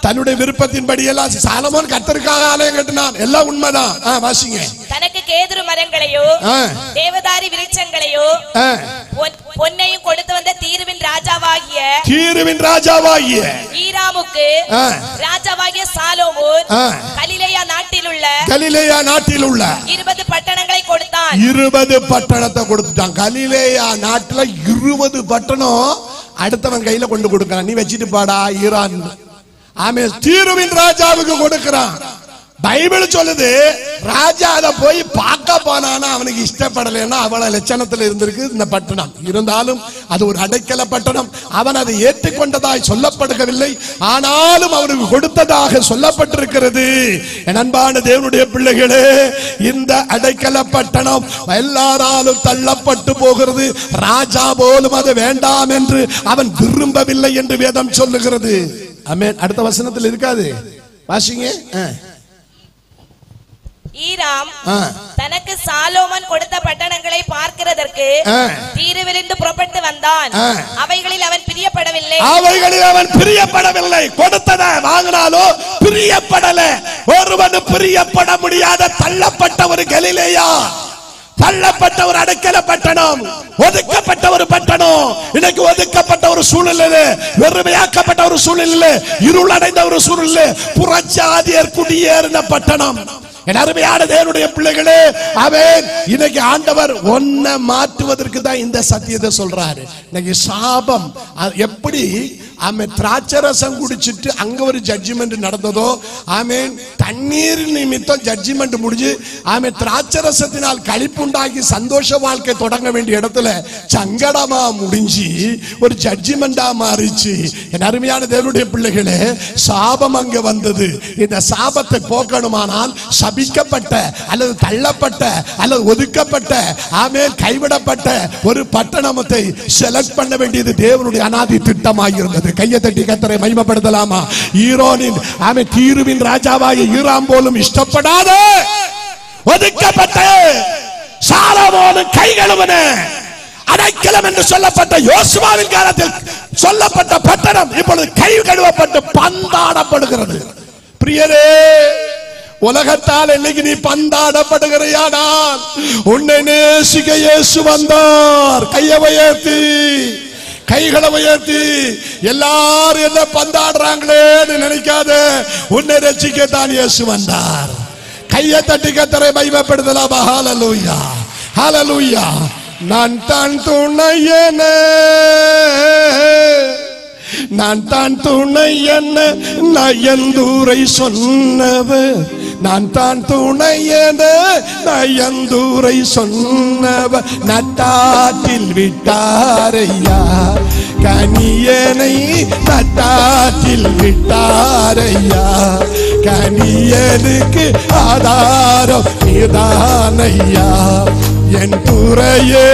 தன்னுடைய விருப்பத்தின்படி எல்லாம் சாலமோன் கர்த்தருக்காக ஆலயம் கட்டினான். எல்லாம் உண்மைதான். வாசிங்க. தனக்கு கேதுரு மரங்களையோ தேவதாரி விருட்சங்களையோ பொன்னையும் கொடுத்து வந்த தீருவின் ராஜாவாகிய ஈராமுக்கு ராஜாவாகிய சாலோமோன் கலிலேயா நாட்டில் உள்ள 20 பட்டணங்களை கொடுத்தான். 20 பட்டணத்தை கொடுத்துட்டான். கலிலேயா நாட்டுல 20 பட்டணம் அடுத்தவன் கையில கொண்டு கொடுக்கிறான். நீ வச்சிட்டு பாடா ஈரான். ஆமென். தீருவின் ராஜாவுக்கு கொடுக்கிறான். பைபிள் சொல்லுது, ராஜா அதை போய் பார்க்க போனானா அவனுக்கு இஷ்டப்படலைன்னா அவன லட்சணத்துல இருந்திருக்கு இந்த பட்டணம். இருந்தாலும் அது ஒரு அடைக்கல பட்டணம். அவன் அதை ஏற்றுக்கொண்டதாய் சொல்லப்படவில்லை, ஆனாலும் அவனுக்கு கொடுத்ததாக சொல்லப்பட்டிருக்கிறது. என் அன்பான தேவனுடைய பிள்ளைகளே, இந்த அடைக்கல பட்டணம் எல்லாராலும் தள்ளப்பட்டு போகிறது. ராஜா போலும் அது வேண்டாம் என்று அவன் விரும்பவில்லை என்று வேதம் சொல்லுகிறது. ஆமென். அடுத்த வசனத்தில் இருக்காது, வாசிங்க. ஈராம் தனக்கு சாலோமன் கொடுத்த பட்டணங்களை பார்க்கிறதற்கு தீருவிலிருந்து புறப்பட்டு வந்தான். அவைகளில் அவன் பிரியப்படவில்லை. கொடுத்தத வாங்கினாலும் பிரியப்படல. ஒருவன் பிரியப்பட முடியாத தள்ளப்பட்ட ஒரு கலிலேயா, தள்ளப்பட்ட ஒரு அடைக்கல பட்டணம், ஒதுக்கப்பட்ட ஒரு பட்டணம். இன்னைக்கு ஒதுக்கப்பட்ட ஒரு சூழ்நிலை, வெறுமையாக்கப்பட்ட ஒரு சூழ்நிலை, இருள் அடைந்த ஒரு சூழ்நிலை, புறஜாதியர் குடியேறின பட்டணம். அருமையான தேவனுடைய பிள்ளைகளே, அவன் இன்னைக்கு ஆண்டவர் ஒன்ன மாற்றுவதற்கு தான் இந்த சத்தியத்தை சொல்றாரு. இன்னைக்கு சாபம் எப்படி ஆமென் திராட்சரசம் குடிச்சிட்டு அங்க ஒரு ஜட்ஜ்மெண்ட் நடந்ததோ ஆமென் தண்ணீர் நிமித்தம் ஜட்ஜ்மெண்ட் முடிஞ்சு ஆமென் திராட்சரசத்தினால் களிப்புண்டாகி சந்தோஷ வாழ்க்கை தொடங்க வேண்டிய இடத்துல சங்கடமா முடிஞ்சு ஒரு ஜட்ஜ்மெண்டா மாறிச்சு. என் அருமையான தேவனுடைய பிள்ளைகளே, சாபம் அங்க வந்தது. இந்த சாபத்தை போக்கணுமானால் சபிக்கப்பட்ட அல்லது தள்ளப்பட்ட அல்லது ஒதுக்கப்பட்ட ஆமென் கைவிடப்பட்ட ஒரு பட்டணத்தை செலக்ட் பண்ண வேண்டியது தேவனுடைய அநாதி திட்டமாக இருந்தது. கையை தட்டி கர்த்தரை மகிமைப்படுத்தலாமா? ஈரோனின் ஆமென் தீருவின் ராஜாவாகிய ஈராம் போலும் இஷ்டப்படாத ஒதுக்கப்பட்ட சாலமோன் கைகளுவன அடைக்கலம் என்று சொல்லப்பட்ட யோசுவாவின் காலத்தில் சொல்லப்பட்ட பட்டணம் இப்பொழுது கை கழுவப்பட்டு பந்தாடப்படுகிறது. பிரியரே, உலகத்தால் இன்னைக்கு நீ பந்தாடப்படுகிறானால் உன்னை நேசிக்க இயேசு வந்தார். கையை உயர்த்தி கைகளை உயர்த்தி எல்லாரும் என்ன பந்தாடுறாங்களேன்னு நினைக்காத, உன்னை ரட்சிக்கத்தான் இயேசு வந்தார். கையை தட்டி கர்த்தரை மகிமைப்படுத்தலாமா? ஹல்லேலூயா ஹல்லேலூயா. நான் தான் துணையனே, நான் தான் துணை என்ன நயந்தூரை சொன்னவர், நான் தான் துணை என நயந்தூரை சொன்னவர் நட்டாற்றில் விட்டாரையா, கனியனை நட்டாற்றில் விட்டாரையா, கனியனுக்கு ஆதாரம் நீதானையா, என் துறையே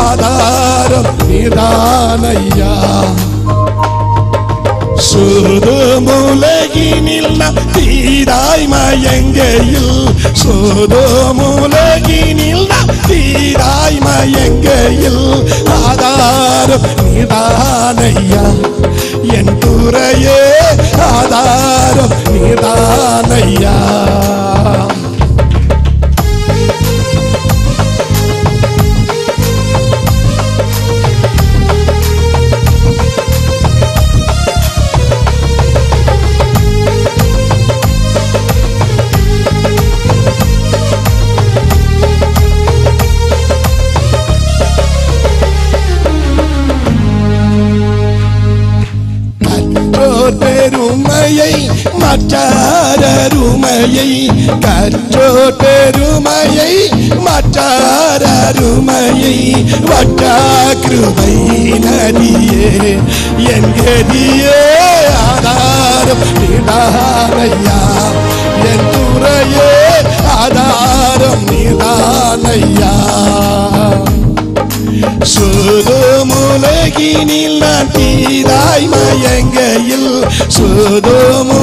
ஆதாரம் நீதானையா. சோதோமுலகினில் நான் தீராய் மயங்கையில், சோதோமுலகினில் நான் தீராய் மயங்கையில் ஆதாரம் நீதானையா, என் துறையே ஆதாரம் நீதானையா. பெருமையை மற்றாரருமையை, கற்றோர் பெருமையை மற்றாரருமையை, வற்றா கிருபை நதியே என் கதியே ஆதாரம் நீதானையா, என் துறையே ஆதாரம் நீதானையா. சோதோமுலகினில் நான் தீராய் மயங்கையில், சோதோமுலகினில்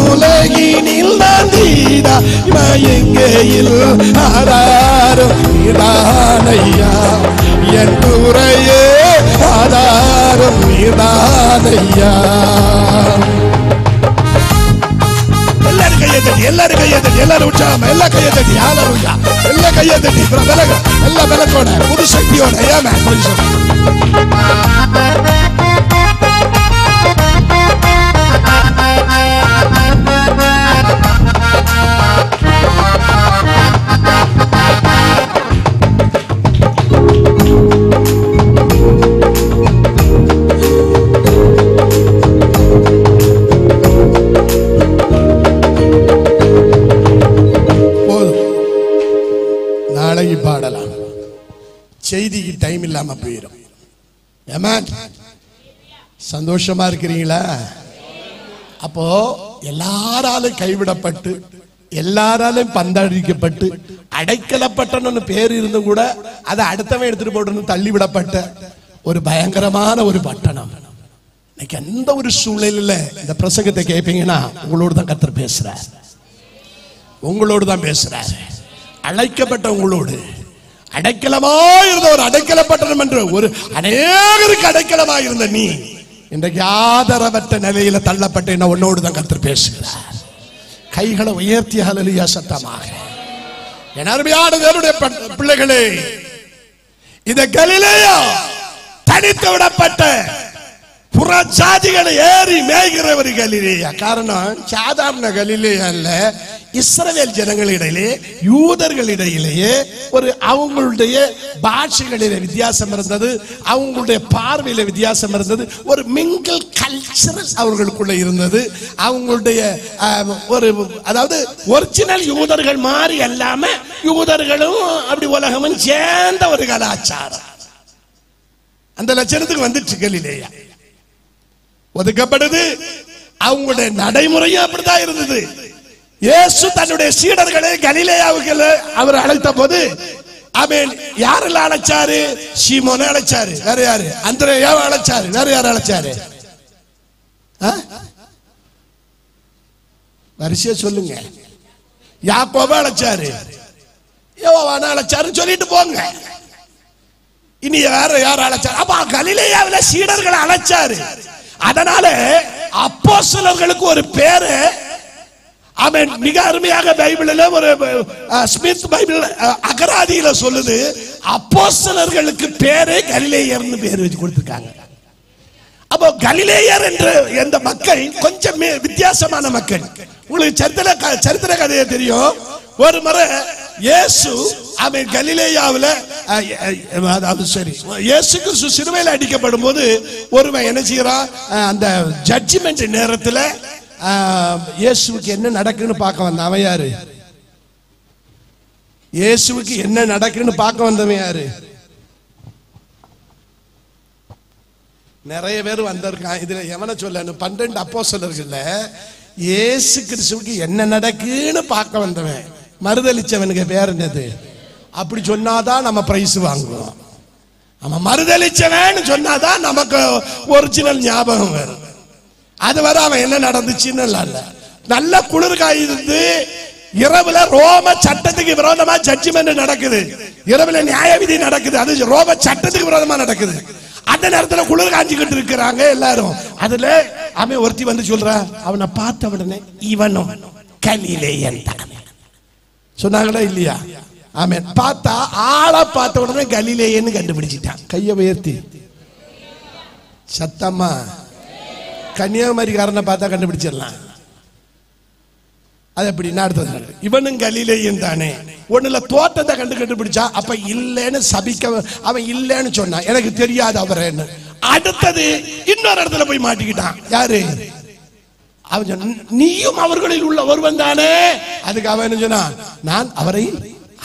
நான் தீராய் மயங்கையில் ஆதாரம் நீதானையா, என் துறையே ஆதாரம் நீதானையா. எல்லாரும் கையை தட்டி, எல்லாரும் கையை தட்டி, எல்லாரும் உற்சாகம், எல்லா கையை தட்டி, ஹல்லேலூயா, எல்லா கையை தட்டி, எல்லா பலத்தோட புது சக்தியோட ஏமே பாடலாம். செய்திக்கு டைம் இல்லாம போயிடும். சந்தோஷமா இருக்கிறீங்களா? அப்போ எல்லாராலும் கைவிடப்பட்டு எல்லாராலும் பந்தாடிக்கப்பட்டு அடைக்கலப்பட்டன்னு பேர் இருந்தும் கூட அதை அடுத்தவன் எடுத்துட்டு போட்டு தள்ளிவிடப்பட்ட ஒரு பயங்கரமான ஒரு பட்டணம். இன்னைக்கு எந்த ஒரு சூழ்நிலையில இந்த பிரசங்கத்தை கேட்பீங்கன்னா உங்களோடு தான் கர்த்தர் பேசுறார், உங்களோடு தான் பேசுறார். அழைக்கப்பட்ட உங்களோடு அடைக்கலமாயிருந்த ஒரு அடைக்கலப்பட்டணம் என்று ஒரு அநேகருக்கு அடைக்கலமாயிருந்த நீ இன்றைக்கு ஆதரவற்ற நிலையில தள்ளப்பட்ட என்ன உன்னோடு தான் கர்த்தர் பேசுகிறார். கைகளை உயர்த்தி ஹல்லேலூயா சத்தமாக. என் அருமையான தேவனுடைய பிள்ளைகளே, இந்த கலிலேயா தனித்து விடப்பட்ட புறஜாதிகளை ஏறி மேய்கிறவர் கலிலேயா. காரணம் சாதாரண கலிலேயா அல்ல, இஸ்ரவேல் ஜனங்களிடையிலே யூதர்களிடையிலேயே ஒரு அவங்களுடைய பாஷைகளிலே வித்தியாசம் இருந்தது, அவங்களுடைய பார்வையில வித்தியாசம் இருந்தது, ஒரு மிங்கிள் கல்ச்சர் அவர்களுக்குள்ள இருந்தது. அவங்களுடைய ஒரு அதாவது ஒரிஜினல் யூதர்கள் மாதிரி அல்லாம யூதர்களும் அப்படி உலகமும் சேர்ந்த ஒரு கலாச்சாரம் அந்த லட்சணத்துக்கு வந்துச்சு கலிலேயா. ஒதுக்கப்படுது. அவங்களுடைய நடைமுறையும் அப்படித்தான் இருந்தது. இயேசு தன்னுடைய சீடர்களை கலிலேயாவுக்கு அவர் அழைத்த போது அவன் யாரெல்லாம் அழைச்சாரு? சீமோனை அழைச்சாரு. வேற யாரு? அந்திரேயாவை அழைச்சாரு. வேற யாரு அழைச்சாரு? வரிசையா சொல்லுங்க. யாக்கோபை அழைச்சாரு, யோவானை அழைச்சாரு சொல்லிட்டு போங்க. இனி வேற யார் அழைச்சாரு? அப்ப கலிலேயாவில சீடர்களை அழைச்சாரு. அதனால அப்போஸ்தலர்களுக்கு ஒரு பேரு அவன் மிக அருமையாக பைபிள்ல ஒரு ஸ்மித் பைபிள் அகராதியில சொல்லுது, அப்போஸ்தலர்களுக்கு பேரே கலிலேயர்னு பேர் வச்சு கொடுத்திருக்காங்க. அப்போ கலிலேயர் என்று எந்த மக்கள் கொஞ்சம் வித்தியாசமான மக்கள். உங்களுக்கு சரித்திர கதையை தெரியும். ஒரு முறை இயேசு அவன் கலிலேயாவில் சரி இயேசு கிறிஸ்து சிலுவையில் அடிக்கப்படும் போது ஒருவன் என்ன செய்யறான்? அந்த ஜட்ஜ்மெண்ட் நேரத்தில் இயேசுவுக்கு என்ன நடக்குன்னு பார்க்க வந்தான். அவன் யாரு? இயேசுவுக்கு என்ன நடக்குன்னு பார்க்க வந்தவன் யாரு? நிறைய பேர் வந்திருக்கான். இதுல எவனை சொல்ல 12 அப்போஸ்தலர்கள்ல இயேசு கிறிஸ்துவுக்கு என்ன நடக்குன்னு பார்க்க வந்தவன் மறுதலிச்சவனுக்கு பேர் என்னது? அப்படி சொன்னாதான் நம்ம பிரைஸ் வாங்குவோம். அவன் மறுதலிச்சவன் சொன்னாதான் நமக்கு ஒரிஜினல் ஞாபகம் வரும். அது வரை அவன் என்ன நடந்துச்சுன்னு இல்ல. நல்ல குளிர் காயுது. இரவுல ரோம சட்டத்துக்கு விரோதமா ஜட்ஜ்மெண்ட் நடக்குது. இரவுல நியாய விதி நடக்குது. அது ரோம சட்டத்துக்கு விரோதமா நடக்குது. அந்த நேரத்தில் குளிர் காஞ்சிக்கிட்டு இருக்கிறாங்க எல்லாரும். அதுல அவன் ஒருத்தி வந்து சொல்றா, அவனை பார்த்த உடனே இவனும் கலிலேயன் தான் சொன்னாங்களா இல்லையா? அவன் பார்த்தா ஆளை பார்த்த உடனே கலிலேயன்னு கண்டுபிடிச்சிட்டான். கையை உயர்த்தி சத்தம்மா. கன்னியாகுமரிக்காரனை பார்த்தா கண்டுபிடிச்சிடலாம். அது எப்படின்னா அடுத்தது இவனும் கலிலேயன் தானே. ஒண்ணுல தோட்டத்தை கண்டுபிடிச்சா அப்ப இல்லைன்னு சபிக்க அவன் இல்லைன்னு சொன்னான். எனக்கு தெரியாது அவரேன்னு. அடுத்தது இன்னொரு இடத்துல போய் மாட்டிக்கிட்டான். யாரு? அவன் நீயும் அவர்களில் உள்ள ஒருவன் தானே. அதுக்கு அவன் சொன்னா நான் அவரை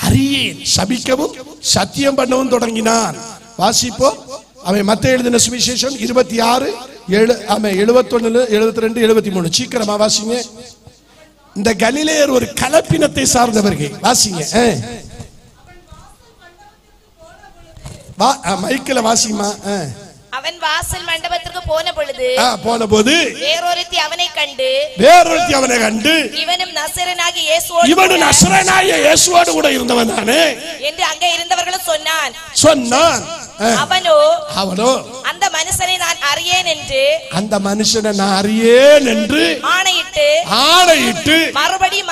அறியேன். சபிக்கவும் சத்தியம் பண்ணவும் தொடங்கினான். வாசிப்போம். அவன் மத்தேயு எழுதின சுவிசேஷம் 26 71 72 73 சீக்கிரமா வாசிங்க. இந்த கலிலேயர் ஒரு கலப்பினத்தை சார்ந்தவர்கள். வாசிங்க. மைக்கில வாசிமா. அவன் வாசல் மண்டபத்திற்கு போன போது வேறொருத்தி அவனை கண்டு இவனும் நசரேயனாகிய இயேசுவோடு கூட இருந்தவன் தானே என்று அங்கே இருந்தவர்களும் சொன்னான். அவனோ அந்த மனுஷனை நான் அறியேன் என்று ஆணையிட்டு மறுபடியும்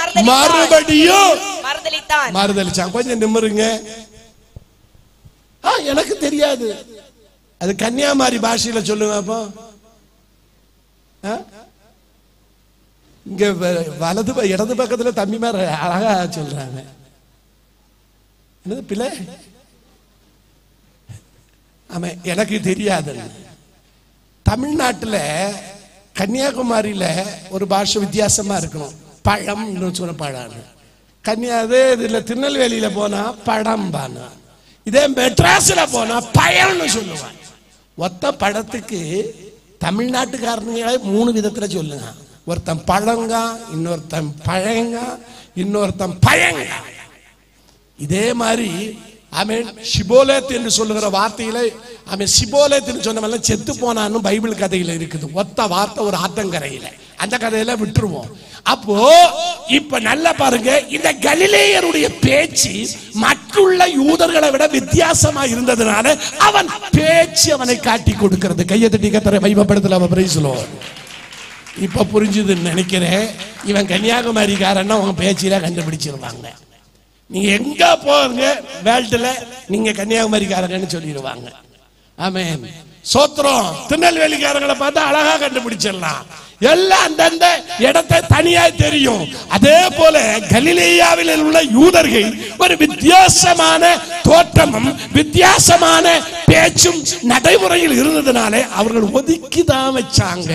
மறுதலிச்சான். கொஞ்சம் நிம்மருங்க. எனக்கு தெரியாது. அது கன்னியாகுமரி பாஷையில சொல்லுங்க. அப்போ இங்க வலது இடது பக்கத்துல தம்பி மாதிரி அழகா சொல்றாங்க. என்னது பிள்ளை? ஆமா, எனக்கு தெரியாது. தமிழ்நாட்டுல கன்னியாகுமரியில ஒரு பாஷை வித்தியாசமா இருக்கணும். பழம் சொன்ன பழம். இதுல திருநெல்வேலியில போனா படம் பானா. இதே மெட்ராஸ்ல போனா பயம்னு சொல்லுவாங்க. ஒத்த படத்துக்கு தமிழ்நாட்டுக்காரனுங்களே 3 விதத்துல சொல்லுங்க. ஒருத்தன் பழங்க, இன்னொருத்தன் பழங்க, இன்னொருத்தன் பயங்க. இதே மாதிரி அவன் சிபோலேத் என்று சொல்லுகிற வார்த்தையில அவன் சிபோலேத் என்று சொன்ன செத்து போனான்னு பைபிள் கதையில இருக்குது. ஒத்த வார்த்தை ஒரு ஆத்தங்கரையில. அந்த கதையில விட்டுருவோம். அப்போ இப்ப நல்லா பாருங்க, இந்த கலிலேயருடைய பேச்சு மற்றுள்ள யூதர்களை விட வித்தியாசமா இருந்ததுனால அவன் பேச்சு அவனை காட்டி கொடுக்கிறது. கையை தட்டி கத்தரை மகிமைப்படுத்தல. அவன் பிரைஸ்லோ. இப்ப புரிஞ்சுதுன்னு நினைக்கிறேன். இவன் கன்னியாகுமரிக்காரன்னா உங்க பேச்சில கண்டுபிடிச்சிருவாங்க. நீங்க எங்க போங்க வேல்ட்ல நீங்க கன்னியாகுமரிக்காரங்கன்னு சொல்லிடுவாங்க. ஆமென். சோத்திரம். திருநெல்வேலிக்காரங்களை பார்த்தா அழகா கண்டுபிடிச்சிடலாம். எல்லாம் அந்தந்த இடத்தை தனியாய் தெரியும். அதே போல கலிலேயாவில் உள்ள யூதர்கள் ஒரு வித்தியாசமான தோற்றமும் வித்தியாசமான பேச்சும் நடைமுறையில் இருந்ததுனாலே அவர்கள் ஒதுக்கிதான் வச்சாங்க.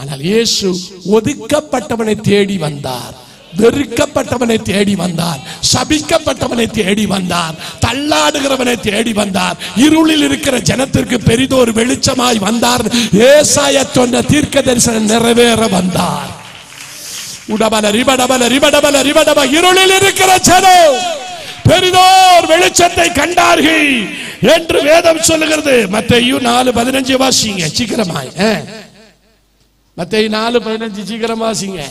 ஆனால் இயேசு ஒதுக்கப்பட்டவனை தேடி வந்தார், வெறுக்கப்பட்டவனை தேடி வந்தார், சபிக்கப்பட்டவனை தேடி வந்தார், தள்ளாடுகிறவனை தேடி வந்தார், இருளில் இருக்கிற ஜனத்திற்கு பெரிதொரு வெளிச்சமாய் வந்தார். ஏசாயா சொன்ன தீர்க்க தரிசனம் நிறைவேற வந்தார். உடபல ரிபடபல ரிபடபல ரிபடப இருளில் இருக்கிற ஜனம் பெரிதோர் வெளிச்சத்தை கண்டார்கள் என்று வேதம் சொல்லுகிறது. மத்தேயு 4:15 வாசிங்க சீக்கிரமாய். மத்தேயு 4:15 சீக்கிரம் வாசிங்க.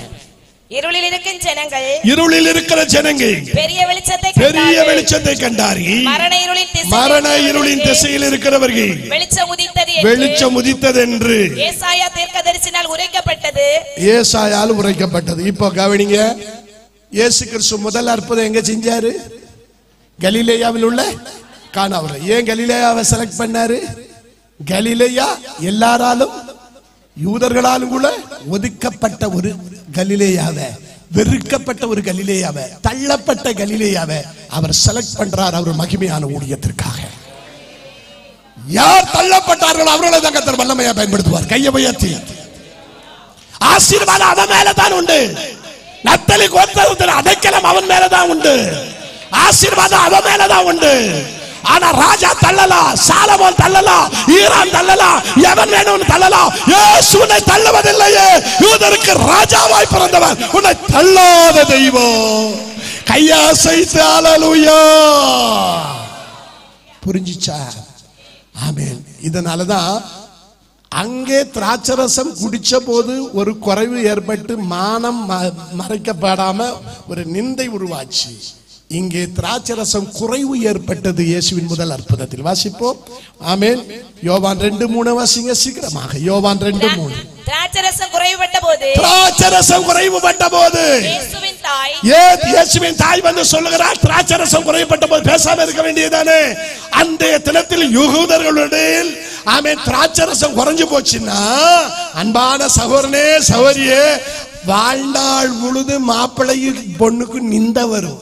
இருளில் இருக்கிற ஜனங்கள் பெரிய வெளிச்சத்தை கண்டார்கள். மரண இருளின் திசையில் இருக்கிறவர்கள் வெளிச்சம் உதித்தது என்று ஏசாயா தீர்க்கதரிசியால் உரைக்கப்பட்டது. இப்போ கவனிங்க, இயேசு கிறிஸ்து முதல் அற்புதம் எங்க செஞ்சாரு? கலிலேயாவில் உள்ள கானாவில். ஏன் கலிலேயாவை செலக்ட் பண்ணாரு? கலிலேயா எல்லாராலும் யூதர்களாலும் கூட ஒதுக்கப்பட்ட ஒரு கலிலேயாவை, வெறுக்கப்பட்ட ஒரு கலிலேயாவை, தள்ளப்பட்ட கலிலேயாவை அவர் செலக்ட் பண்றார் அவர் மகிமையான ஊழியத்திற்காக. யார் தள்ளப்பட்டார்களோ அவர்களை தான் கர்த்தர் வல்லமையா பயன்படுத்துவார். கையை உயர்த்தி. ஆசீர்வாதம் அவன் மேலதான் உண்டு. நத்தலி கோத்திரத்தில் அடைக்கலம் அவன் மேலதான் உண்டு. ஆசீர்வாதம் அவன் மேலதான் உண்டு. ஆனா ராஜா தள்ளலாம், சாலமோன் தள்ளலாம், ஈரான் தள்ளலாம், எவன் வேணும் தள்ளலாம். இயேசுவை தள்ளுவதில்லையே. யூதருக்கு ராஜாவாய் பிறந்தவர் உன்னை தள்ளாத தெய்வம். கையாசைத்து ஹல்லேலூயா. புரிஞ்சிச்சா? ஆமென். இதனாலதான் அங்கே திராட்சரசம் குடிச்ச போது ஒரு குறைவு ஏற்பட்டு மானம் மறைக்கப்படாம ஒரு நிந்தை உருவாச்சு. இங்கே திராட்சரசம் குறைவு ஏற்பட்டது இயேசுவின் முதல் அற்புதத்தில். வாசிப்போம். ஆமென். யோவான் 2:3 வாசிங்க சீக்கிரமாக. யோவான் 2:3. திராட்சரசம் குறைவுபட்ட போது இயேசுவின் தாய் வந்து சொல்லுகிறார், திராட்சரசம் குறைவுபட்ட போது பேசாம இருக்க வேண்டியதானே. அந்த தினத்தில் யூதர்களுடைய ஆமென் திராட்சரசம் குறைஞ்சு போச்சுன்னா, அன்பான சகோதரனே சகோதரியே, வாழ்நாள் முழுது மாப்பிள்ளையும் பொண்ணுக்கு நிந்த வரும்.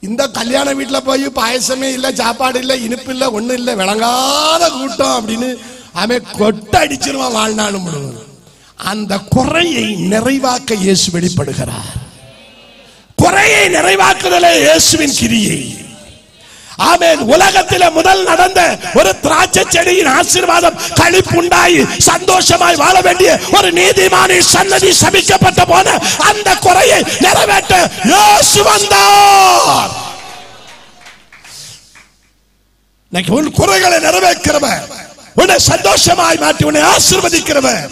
இந்த கல்யாண வீட்டுல போய் பாயசமே இல்ல, சாப்பாடு இல்ல, இனிப்பு இல்ல, ஒண்ணு இல்ல, விளங்காத கூட்டம் அப்படின்னு அவன் கொட்ட அடிச்சிருவான் வாழ்நாள் முழுவதும். அந்த குறையை நிறைவாக்க இயேசு வெளிப்படுகிறார். குறையை நிறைவாக்குதலே இயேசுவின் கிரியை. ஆமென். உலகத்திலே முதல் நடந்த ஒரு திராட்சை செடியின் ஆசீர்வாதம் களிப்புண்டாய் சந்தோஷமாய் வாழ வேண்டிய ஒரு நீதிமானின் சன்னதி சபிக்கப்பட்ட போன அந்த குறையை நிறைவேற்ற இயேசு வந்தார். உன் குறைகளை நிறைவேற்கிறவர், உன்னை சந்தோஷமாய் மாற்றி உன்னை ஆசீர்வதிக்கிறவர்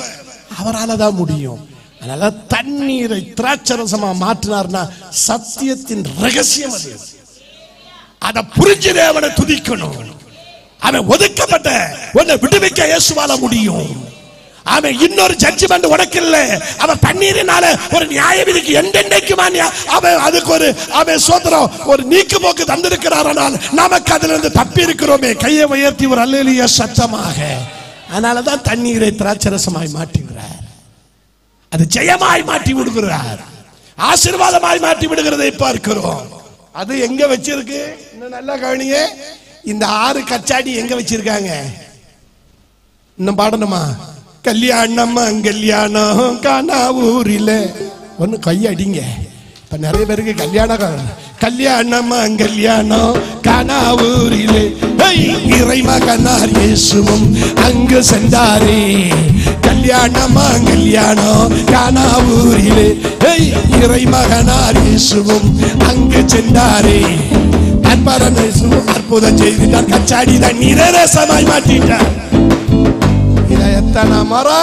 அவரால் தான் முடியும். அதனால தண்ணீரை திராட்சரசமா மாற்றினார்னா சத்தியத்தின் ரகசியம் அது. அதை புரிஞ்சு தேவனை துதிக்கணும். அவன் ஒதுக்கப்பட்ட உன்னை விடுவிக்க இயேசுவால முடியும். அவன் இன்னொரு ஜட்ஜ்மெண்ட் உனக்கு இல்ல. அவன் தண்ணீரினால ஒரு நியாய விதிக்கு என்றென்றைக்குமா அவன் அதுக்கு ஒரு அவன் சோதரம் ஒரு நீக்கு போக்கு தந்திருக்கிறார். நமக்கு அதுல இருந்து தப்பி இருக்கிறோமே. கையை உயர்த்தி ஒரு அல்லேலூயா சத்தமாக. அதனாலதான் தண்ணீரை திராட்சரசமாய் மாற்றுகிறார். அது ஜெயமாய் மாற்றி விடுகிறார். ஆசீர்வாதமாய் மாற்றி விடுகிறதை பார்க்கிறோம். அது எங்க வச்சிருக்கு? இன்னும் நல்லா கவனிங்க. இந்த 6 கச்சாடி எங்க வச்சிருக்காங்க? இன்னும் பாடணுமா? கல்யாணம் கல்யாணம் காணா ஊரில ஒன்னு கையடிங்க. இப்ப நிறைய பேருக்கு கல்யாணம் கல்யாணம் காணா ஊரிலே இறைமகனார் இயேசுவும் அங்கு சென்றாரே. கல்யாணம் காணா ஊரிலே இறைமகனார் இயேசுவும் அங்கு சென்றாரே. அற்புதம் செய்தார். கச்சாடி தண்ணீரை ரசமாய் மாற்றிட்டார். எத்தனை முறை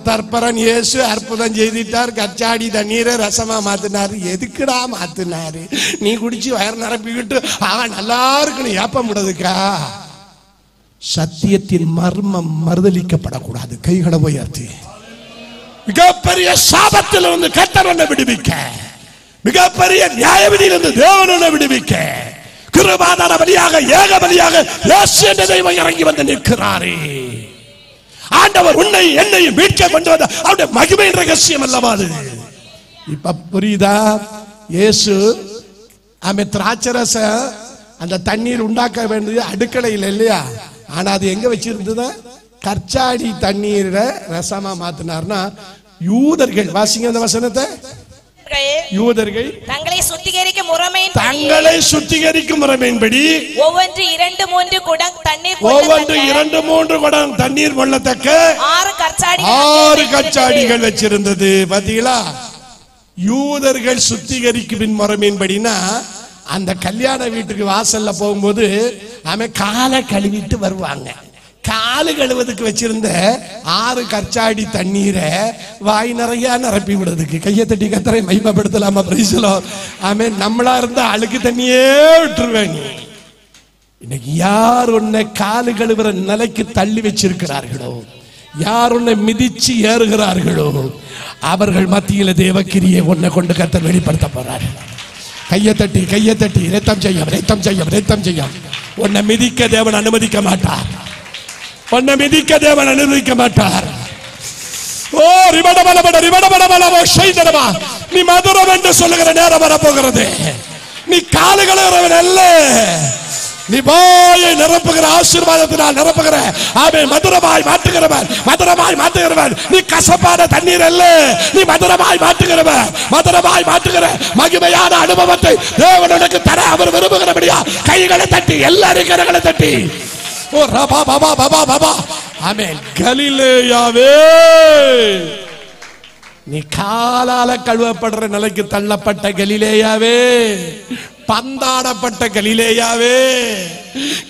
தற்பரன் இயேசு அற்புதம் செய்திட்டார். கச்சாடி தண்ணீரை ரசமா மாத்தினாரு. எதுக்குடா மாத்தினாரு? நீ குடிச்சு வயர் நிரப்பிக்கிட்டு நல்லா இருக்குன்னு ஏப்ப முடியாதுக்கா. சத்தியத்தின் மர்மம் மறுதலிக்கப்படக்கூடாது. கைகளை உயர்த்தி. மிகப்பெரிய சாபத்திலிருந்து கர்த்தர் விடுவிக்க, மிகப்பெரிய நியாய விதியிலிருந்து தேவனை விடுவிக்க, கிருபாதார பலியாக ஏக பலியாக இயேசு என்ற தெய்வம் இறங்கி வந்து நிற்கிறாரே. ஆண்டவர் உன்னை என்னை மீட்க கொண்டு வந்த அவருடைய மகிமையின் ரகசியம் அல்லவா அது? இப்ப புரியுதா? இயேசு திராட்சரச அந்த தண்ணீர் உண்டாக்க வேண்டியது அடுக்கலையில் இல்லையா? ஆனா அது எங்க வச்சிருந்தது? கற்சாடி தண்ணீரை ரசமா மாத்தினார்னா யூதர்கள், வாசிங்க அந்த வசனத்தை, யூதர்கள் தங்களை சுத்திகரிக்கும் முறைமையின்படி ஒவ்வொன்று 2-3 குடம் தண்ணீர் கொள்ளத்தக்க 6 கற்சாடிகள் வச்சிருந்தது. பாத்தீங்களா? யூதர்கள் சுத்திகரிக்கும் முறைமையின்படினா அந்த கல்யாண வீட்டுக்கு வாசல்ல போகும்போது அவன் காலை கழுவிட்டு வருவாங்க. காலு கழுவதுக்கு வச்சிருந்த 6 கற்சாடி தண்ணீரை வாய் நிறைய நிரப்பி விடுறதுக்கு. கையை தட்டி கத்தரை மகிமைப்படுத்தலாமா? Praise the Lord. ஆமென். நம்மளா இருந்தா அழுக்கு தண்ணியே விட்டுருவேன். இன்னைக்கு யார் உன்னை காலு கழுவுற நிலைக்கு தள்ளி வச்சிருக்கிறார்களோ, யார் உன்னை மிதிச்சு ஏறுகிறார்களோ, அவர்கள் மத்தியில தேவக்கிரியை உன்னை கொண்டு கர்த்தர் வெளிப்படுத்த போறார்கள். கையை தட்டி ரத்தம் செய்யும். உன்னை மிதிக்க தேவன் அனுமதிக்க மாட்டார். ஓ ரிபடபலபட நீ மதுரம் என்று சொல்லுகிற நேரம் வரப்போகிறது. நீ காலுகளவன் அல்ல, நீ வாயை நிரப்புகிற ஆசீர்வாதத்தினால் நிரப்புகிற ஆமென் மதுரமாய் மாற்றுகிறவன். நீ கசப்பான தண்ணீர் அல்ல, நீ மதுரமாய் மாற்றுகிற மகிமையான அனுபவத்தை தேவன் உனக்கு தர அவர் விரும்புகிறபடியா கைகளை தட்டி, எல்லாரும் கரங்களை தட்டி, ஓ ரபா பாபா ஆமென். கலிலேயாவே, நீ காலால கழுவப்படுற நிலைக்கு தள்ளப்பட்ட கலிலேயாவே, பந்தாடப்பட்ட கலிலேயாவே,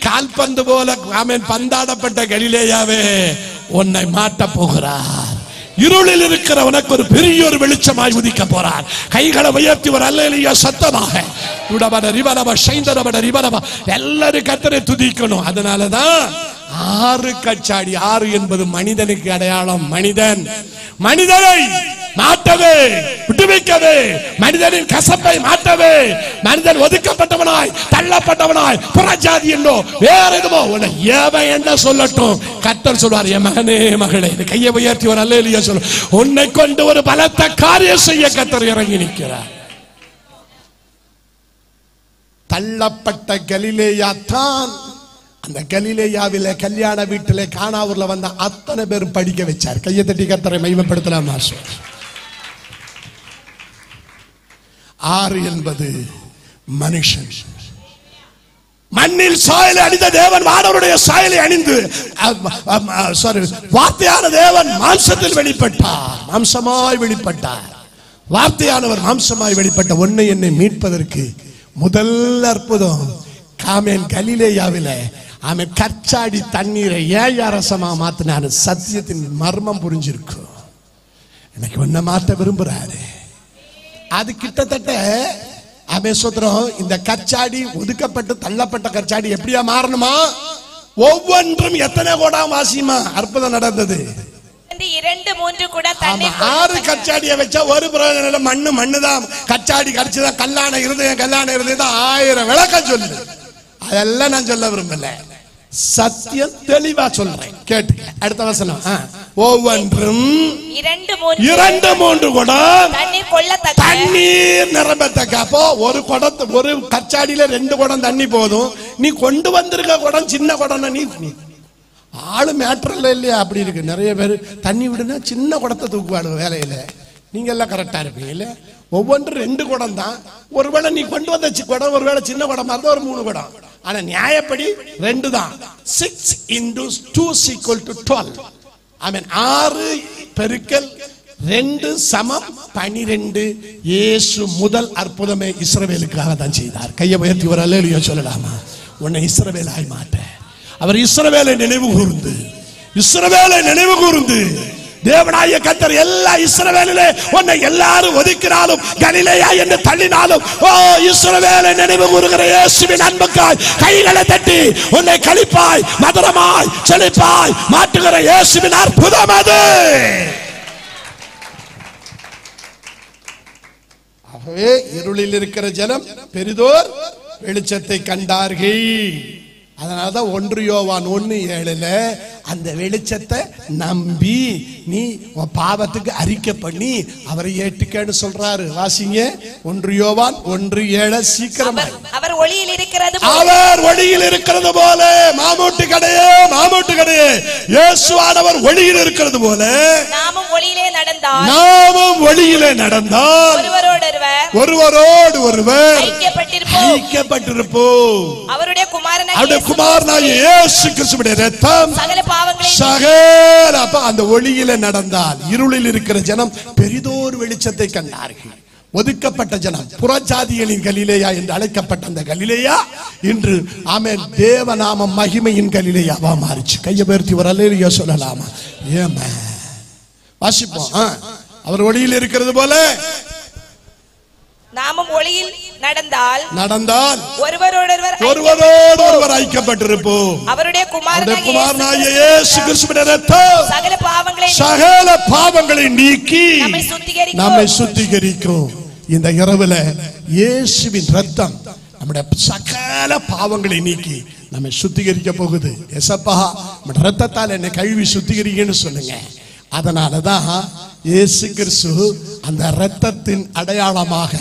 கால்பந்து போல ஆமென் பந்தாடப்பட்ட கலிலேயாவே, உன்னை மாட்ட போகிறார். இருளில் இருக்கிற உனக்கு ஒரு பெரிய ஒரு வெளிச்சமாய் உதிக்க போறார். கைகளை உயர்த்தி ஒரு அல்லேலூயா சத்தமாக எல்லாரும் கர்த்தரை துதிக்கணும். அதனாலதான் 6 கச்சாடி. 6 என்பது மனிதனுக்கு அடையாளம். மனிதனை மாட்டவே, விட்டுவிக்கவே, மனிதனின் கசப்பை மாட்டவே, மனிதன் ஒதுக்கப்பட்டவனாய் தள்ளப்பட்டவனாய் புறஜாதி என்னோ வேற எதுவோ உன்னை ஏவன் என்ன சொல்லட்டும், கர்த்தர் சொல்வார், என் மகனே மகளே, கையை உயர்த்தி ஒரு அல்லேலூயா சொல்லு. உன்னை கொண்டு ஒரு பலத்த காரியம் செய்ய கர்த்தர் இறங்கி நிற்கிறார். தள்ளப்பட்ட கலிலேயா தான் அந்த கலிலேயாவில கல்யாண வீட்டிலே கானாவூர்ல வந்த அத்தனை பேரும் படிக்க வச்சார். கையை தட்டி கர்த்தரை மகிமைப்படுத்தலாமா? 6 என்பது மனுஷன். மண்ணில் சாயலை அணிந்த தேவன் வானவருடைய சாயலை அணிந்து வார்த்தையான தேவன் மாம்சத்தில் வெளிப்பட்டார், மாம்சமாய் வெளிப்பட்டார். வார்த்தையானவர் மாம்சமாய் வெளிப்பட்ட உன்னை என்னை மீட்பதற்கு முதல் அற்புதம் காமேன் கலிலேயாவில அவன் கற்சாடி தண்ணீரை ஏழரசமா மாத்தினாரு. சத்தியத்தின் மர்மம் புரிஞ்சிருக்கும். எனக்கு ஒன்ன மாற்ற விரும்புறாரு. அது கிட்டத்தட்ட அமேஸ்வரம் இந்த கற்சாடி ஒதுக்கப்பட்டு தள்ளப்பட்ட கற்சாடி எப்படியா மாறணுமா? ஒவ்வொன்றும் எத்தனை கோடாம் வாசியுமா அற்புதம் நடந்தது. 2-3 குடம் தண்ணீர் 6 கற்சாடியை வச்சா ஒரு பிரயோஜனம். மண்ணுதான் கற்சாடி கடிச்சுதான் கல்லான இருதயம் 1000 விளக்கம் சொல்லு. அதெல்லாம் நான் சொல்ல விரும்பல, சத்தியம் தெளிவா சொல்றேன் கேட்டு. அடுத்த வசனம், ஒவ்வொன்றும் 2-3 குடம் தண்ணீர் நிரம்பத்தக்க. அப்போ ஒரு கற்சாடியில 2 குடம் தண்ணி போதும். நீ கொண்டு வந்திருக்க குடம் சின்ன குடம். நீ ஆளு மேட்டர்ல இல்லையா? அப்படி இருக்கு. நிறைய பேர் தண்ணி விடுனா சின்ன குடத்தை தூக்குவாடு வேலையில. நீங்க எல்லாம் கரெக்டா இருப்பீங்க இல்ல? ஒவ்வொன்றும் 2 குடம் தான். ஒருவேளை நீ கொண்டு வந்த குடம் ஒருவேளை சின்ன குடமா இருந்தா ஒரு 3 குடம். ஆனா நியாயப்படி 2 தான். 6 × 2 = 12. ஆமென். 6 பெருக்கல் 2 = 12. இயேசு முதல் அற்புதமே இஸ்ரவேலுக்காக தான் செய்தார். கையை உயர்த்தி ஒரு அல்லேலூயா சொல்லலாமா? உன்னை இஸ்ரவேலாய் மாட்ட அவர் இஸ்ரவேலை நினைவு கூர்ந்து தேவனாய கர்த்தர் எல்லா இஸ்ரவேலிலே உன்னை எல்லாரும் ஒதுக்கினாலும் கலிலேயா என்று தள்ளினாலும், ஓ இஸ்ரவேலை நினைவு கூறுகிற இயேசுவின் அன்புக்காய் கைகளை தட்டி உன்னை களிப்பாய் மதுரமாய் செழிப்பாய் மாற்றுகிற இயேசுவின் அற்புதம் அது. ஆகவே இருளில் இருக்கிற ஜனம் பெரிதோர் வெளிச்சத்தை கண்டார்கள். அதனாலதான் 1 யோவான் 1:7 அந்த வெளிச்சத்தை நம்பி நீ உன் பாவத்துக்கு அறிக்கை பண்ணி அவரை ஏற்றுக்கன்னு சொல்றாரு. வாசிங்க 1 யோவான் 1:7 சீக்கிரமா. அவர் ஒளியில் இருக்கிறது போல மாமூட்டு கடையே இயேசுவானவர் ஒளியில் இருக்கிறது போல நாமும் ஒளியிலே நடந்தால் ஒருவரோடு ஒருவர் ஐக்கியப்பட்டிருப்போம். அவருடைய குமாரனாகிய இயேசு கிறிஸ்துவின் இரத்தம் சகல அந்த ஒளியில நடந்தால் இருளில் இருக்கிற ஜனம் பெரிதோர் வெளிச்சத்தை கண்டார்கள். ஒதுக்கப்பட்ட ஜனம் புறஜாதிகளின் கலிலேயா என்று அழைக்கப்பட்ட அந்த கலிலேயா இன்று ஆமென் தேவநாம மகிமையின் கலிலேயாவா மாறிச்சு. கையை உயர்த்தி ஒரு அல்லேலூயா சொல்லலாமா? ஏமா வாசிப்போம். அவர் ஒளியில் இருக்கிறது போல நாமும் ஒளியில் நடந்தால் ஒருவரோடு ஐக்கியப்பட்டிருப்போம். அவருடைய குமாரனாகிய இயேசு கிறிஸ்துவின் இரத்தம் சகல பாவங்களை நீக்கி நம்மை சுத்திகரிக்கும். இந்த இரவுல இயேசுவின் இரத்தம் நம்முடைய சகல பாவங்களை நீக்கி நம்மை சுத்திகரிக்க போகுது. எசப்பா இரத்தத்தால் என்னை கழுவி சுத்திகரிக்கன்னு சொல்லுங்க. அதனாலதான் இயேசு கிறிஸ்து அந்த இரத்தத்தின் அடையாளமாக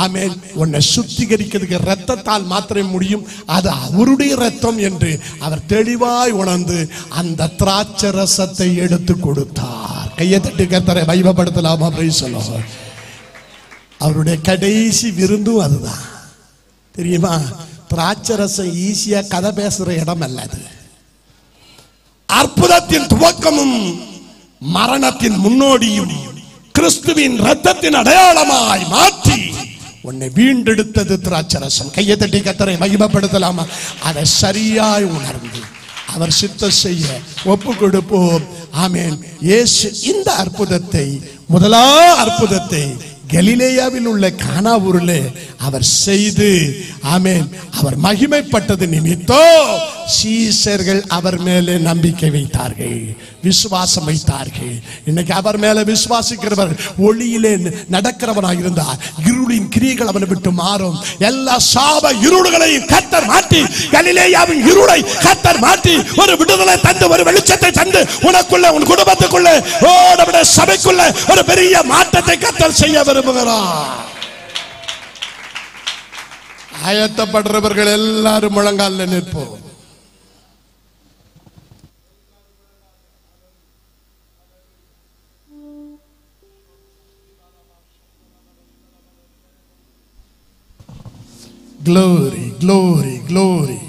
ஆமென் உன்னை சுத்திகரிக்கிறதுக்கு இரத்தத்தால் மாத்திரம் முடியும், அது அவருடைய இரத்தம் என்று அவர் தெளிவாய் உணர்ந்து அந்த திராட்சை ரசத்தை எடுத்து கொடுத்தார். கையை தட்டி கர்த்தரை மகிமைப்படுத்தலாமா? Praise the Lord. அவருடைய கடைசி விருந்தும் அதுதான் தெரியுமா? திராட்சை ரசம் ஈஸியா கதை பேசுற இடம் அல்ல. அது அற்புதத்தின் துவக்கமும் மரணத்தின் முன்னோடியும் கிறிஸ்துவின் இரத்தத்தின் அடையாளமாய் மாற்றி உன்னை வீண்டெடுத்தது திராட்சை ரசம். கையை தட்டி கர்த்தரை மகிமைப்படுத்தலாமா? அதை சரியாய் உணர்ந்து அவர் சித்தம் செய்ய ஒப்பு கொடுப்போம். ஆமென். இயேசு இந்த அற்புதத்தை முதலாம் அற்புதத்தை கலிலேயாவில் உள்ள கானா ஊரிலே அவர் செய்து ஆமென் அவர் மகிமைப்பட்டது நிமித்தம் சீஷர்கள் அவர் மேலே நம்பிக்கை வைத்தார்கள், விசுவாசம் வைத்தார்கள். இன்னைக்கு அவர் மேலே விசுவாசிக்கிறவர் ஒளியிலே நடக்கிறவனாக இருந்தார் இருளின் கிரியைகள் அவனை விட்டு மாறும். எல்லா சாப இருளுகளையும் கர்த்தர் மாற்றி கலிலேயாவின் இருளை கர்த்தர் மாற்றி ஒரு விடுதலை தந்து ஒரு வெளிச்சத்தை தந்து உனக்குள்ள உன் குடும்பத்துக்குள்ள நம்முடைய சபைக்குள்ள ஒரு பெரிய மாற்றத்தை கர்த்தர் செய்ய விரும்புகிறார். ஆயத்தப்படுறவர்கள் எல்லாரும் முழங்காலில் நிற்போம். Glory, glory, glory.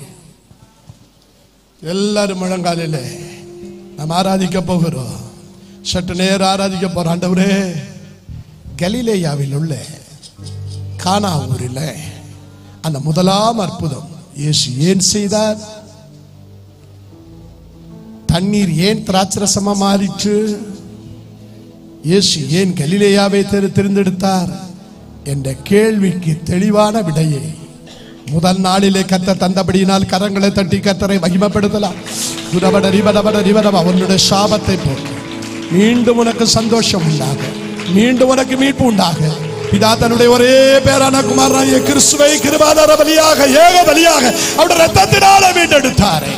எல்லாரும் முழங்காலில் நாம் ஆராதிக்க போகிறோம். சற்று நேரம் ஆராதிக்க போறோம். ஆண்டவரே, கலிலேயாவில் உள்ள கானா ஊரில் அந்த முதலாம் அற்புதம் இயேசு ஏன் செய்தார்? தண்ணீர் ஏன் திராட்சரசமா மாறிற்று? இயேசு ஏன் கலிலேயாவை தேர்ந்தெடுத்தார் என்ற கேள்விக்கு தெளிவான விடையை முதல் நாளிலே கர்த்தர் தந்தபடியினால் கரங்களை தட்டி கர்த்தரை மகிமைப்படுத்தலாம். அவனுடைய சாபத்தை போட்டு மீண்டும் உனக்கு சந்தோஷம் உண்டாக, மீண்டும் உனக்கு மீட்பு உண்டாக பிதா தன்னுடைய ஒரே பேரான குமாரனாகிய கிறிஸ்துவை கிருபாதார பலியாக ஏக பலியாக அவருடைய இரத்தத்தினால மீட்டெடுத்தாரே.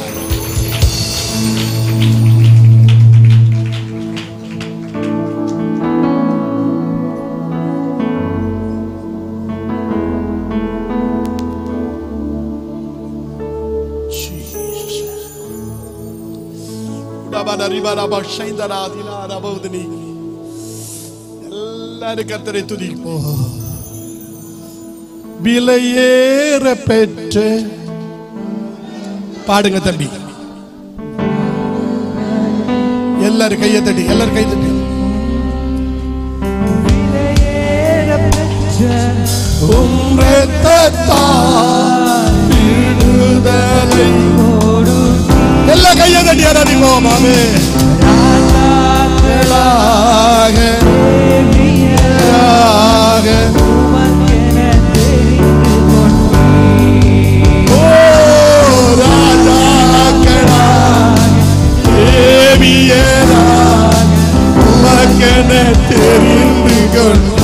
எல்லாரும் கர்த்தரை துதிப்போம். விலையேற பெற்று பாடுங்க தம்பி. எல்லாரும் கையை தட்டி, எல்லாரும் கை தட்டி. எல்லா கையை தட்டி ஆராதிப்போம். மாமே தெரிந்து கொண்டு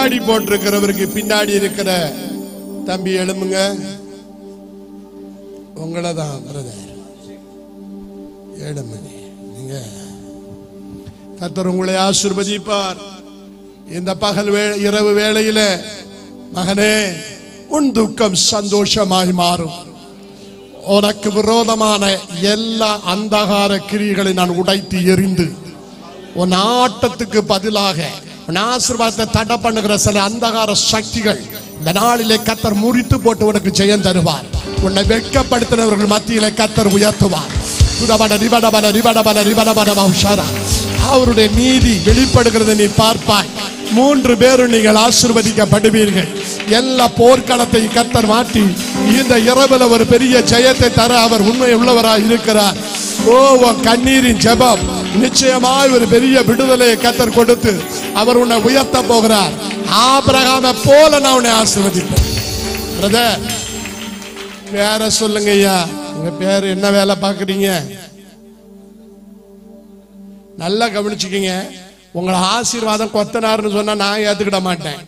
கண்ணாடி போட்டிருக்கிறவருக்கு பின்னாடி இருக்கிற தம்பி எழுமுங்க. உங்களை தான் பிரதர் எழுமுங்க. நீங்க கர்த்தர் உங்களை ஆசீர்வதிப்பார். இந்த பகல் இரவு வேளையில மகனே, உன் துக்கம் சந்தோஷமாய் மாறும். உனக்கு விரோதமான எல்லா அந்தகார கிரிகளை நான் உடைத்து எறிந்து உன் ஆட்டத்துக்கு பதிலாக உன் ஆசீர்வாதத்தை தடை பண்ணுகிற சில அந்தகார சக்திகள் இந்த நாளிலே கர்த்தர் முறித்து போட்டு உனக்கு ஜெயம் தருவார். உன்னை வெட்கப்படுத்தினவர்கள் மத்தியிலே கர்த்தர் உயர்த்துவார். அவருடைய நீதி வெளிப்படுகிறத நீ பார்ப்பாய். 3 பேரும் நீங்கள் ஆசீர்வதிக்கப்படுவீர்கள். எல்லா போர்க்களத்தை கர்த்தர் மாற்றி இந்த இரவுல ஒரு பெரிய ஜெயத்தை தர அவர் உண்மை உள்ளவராய் இருக்கிறார். ஓ, கண்ணீரின் ஜெபம் நிச்சயமாய் ஒரு பெரிய விடுதலையை கர்த்தர் கொடுத்து அவர் உன்னை உயர்த்த போகிறார். ஆபிரகாமை போல நான் உன்னை ஆசீர்வதிப்பேன். பிரதர், பேர சொல்லுங்க ஐயா. உங்க பேரு என்ன வேலை பாக்குறீங்க? நல்லா கவனிச்சுக்கீங்க. உங்களை ஆசீர்வாதம் கொத்தனார்னு சொன்னா நான் ஏத்துக்கிட மாட்டேன்.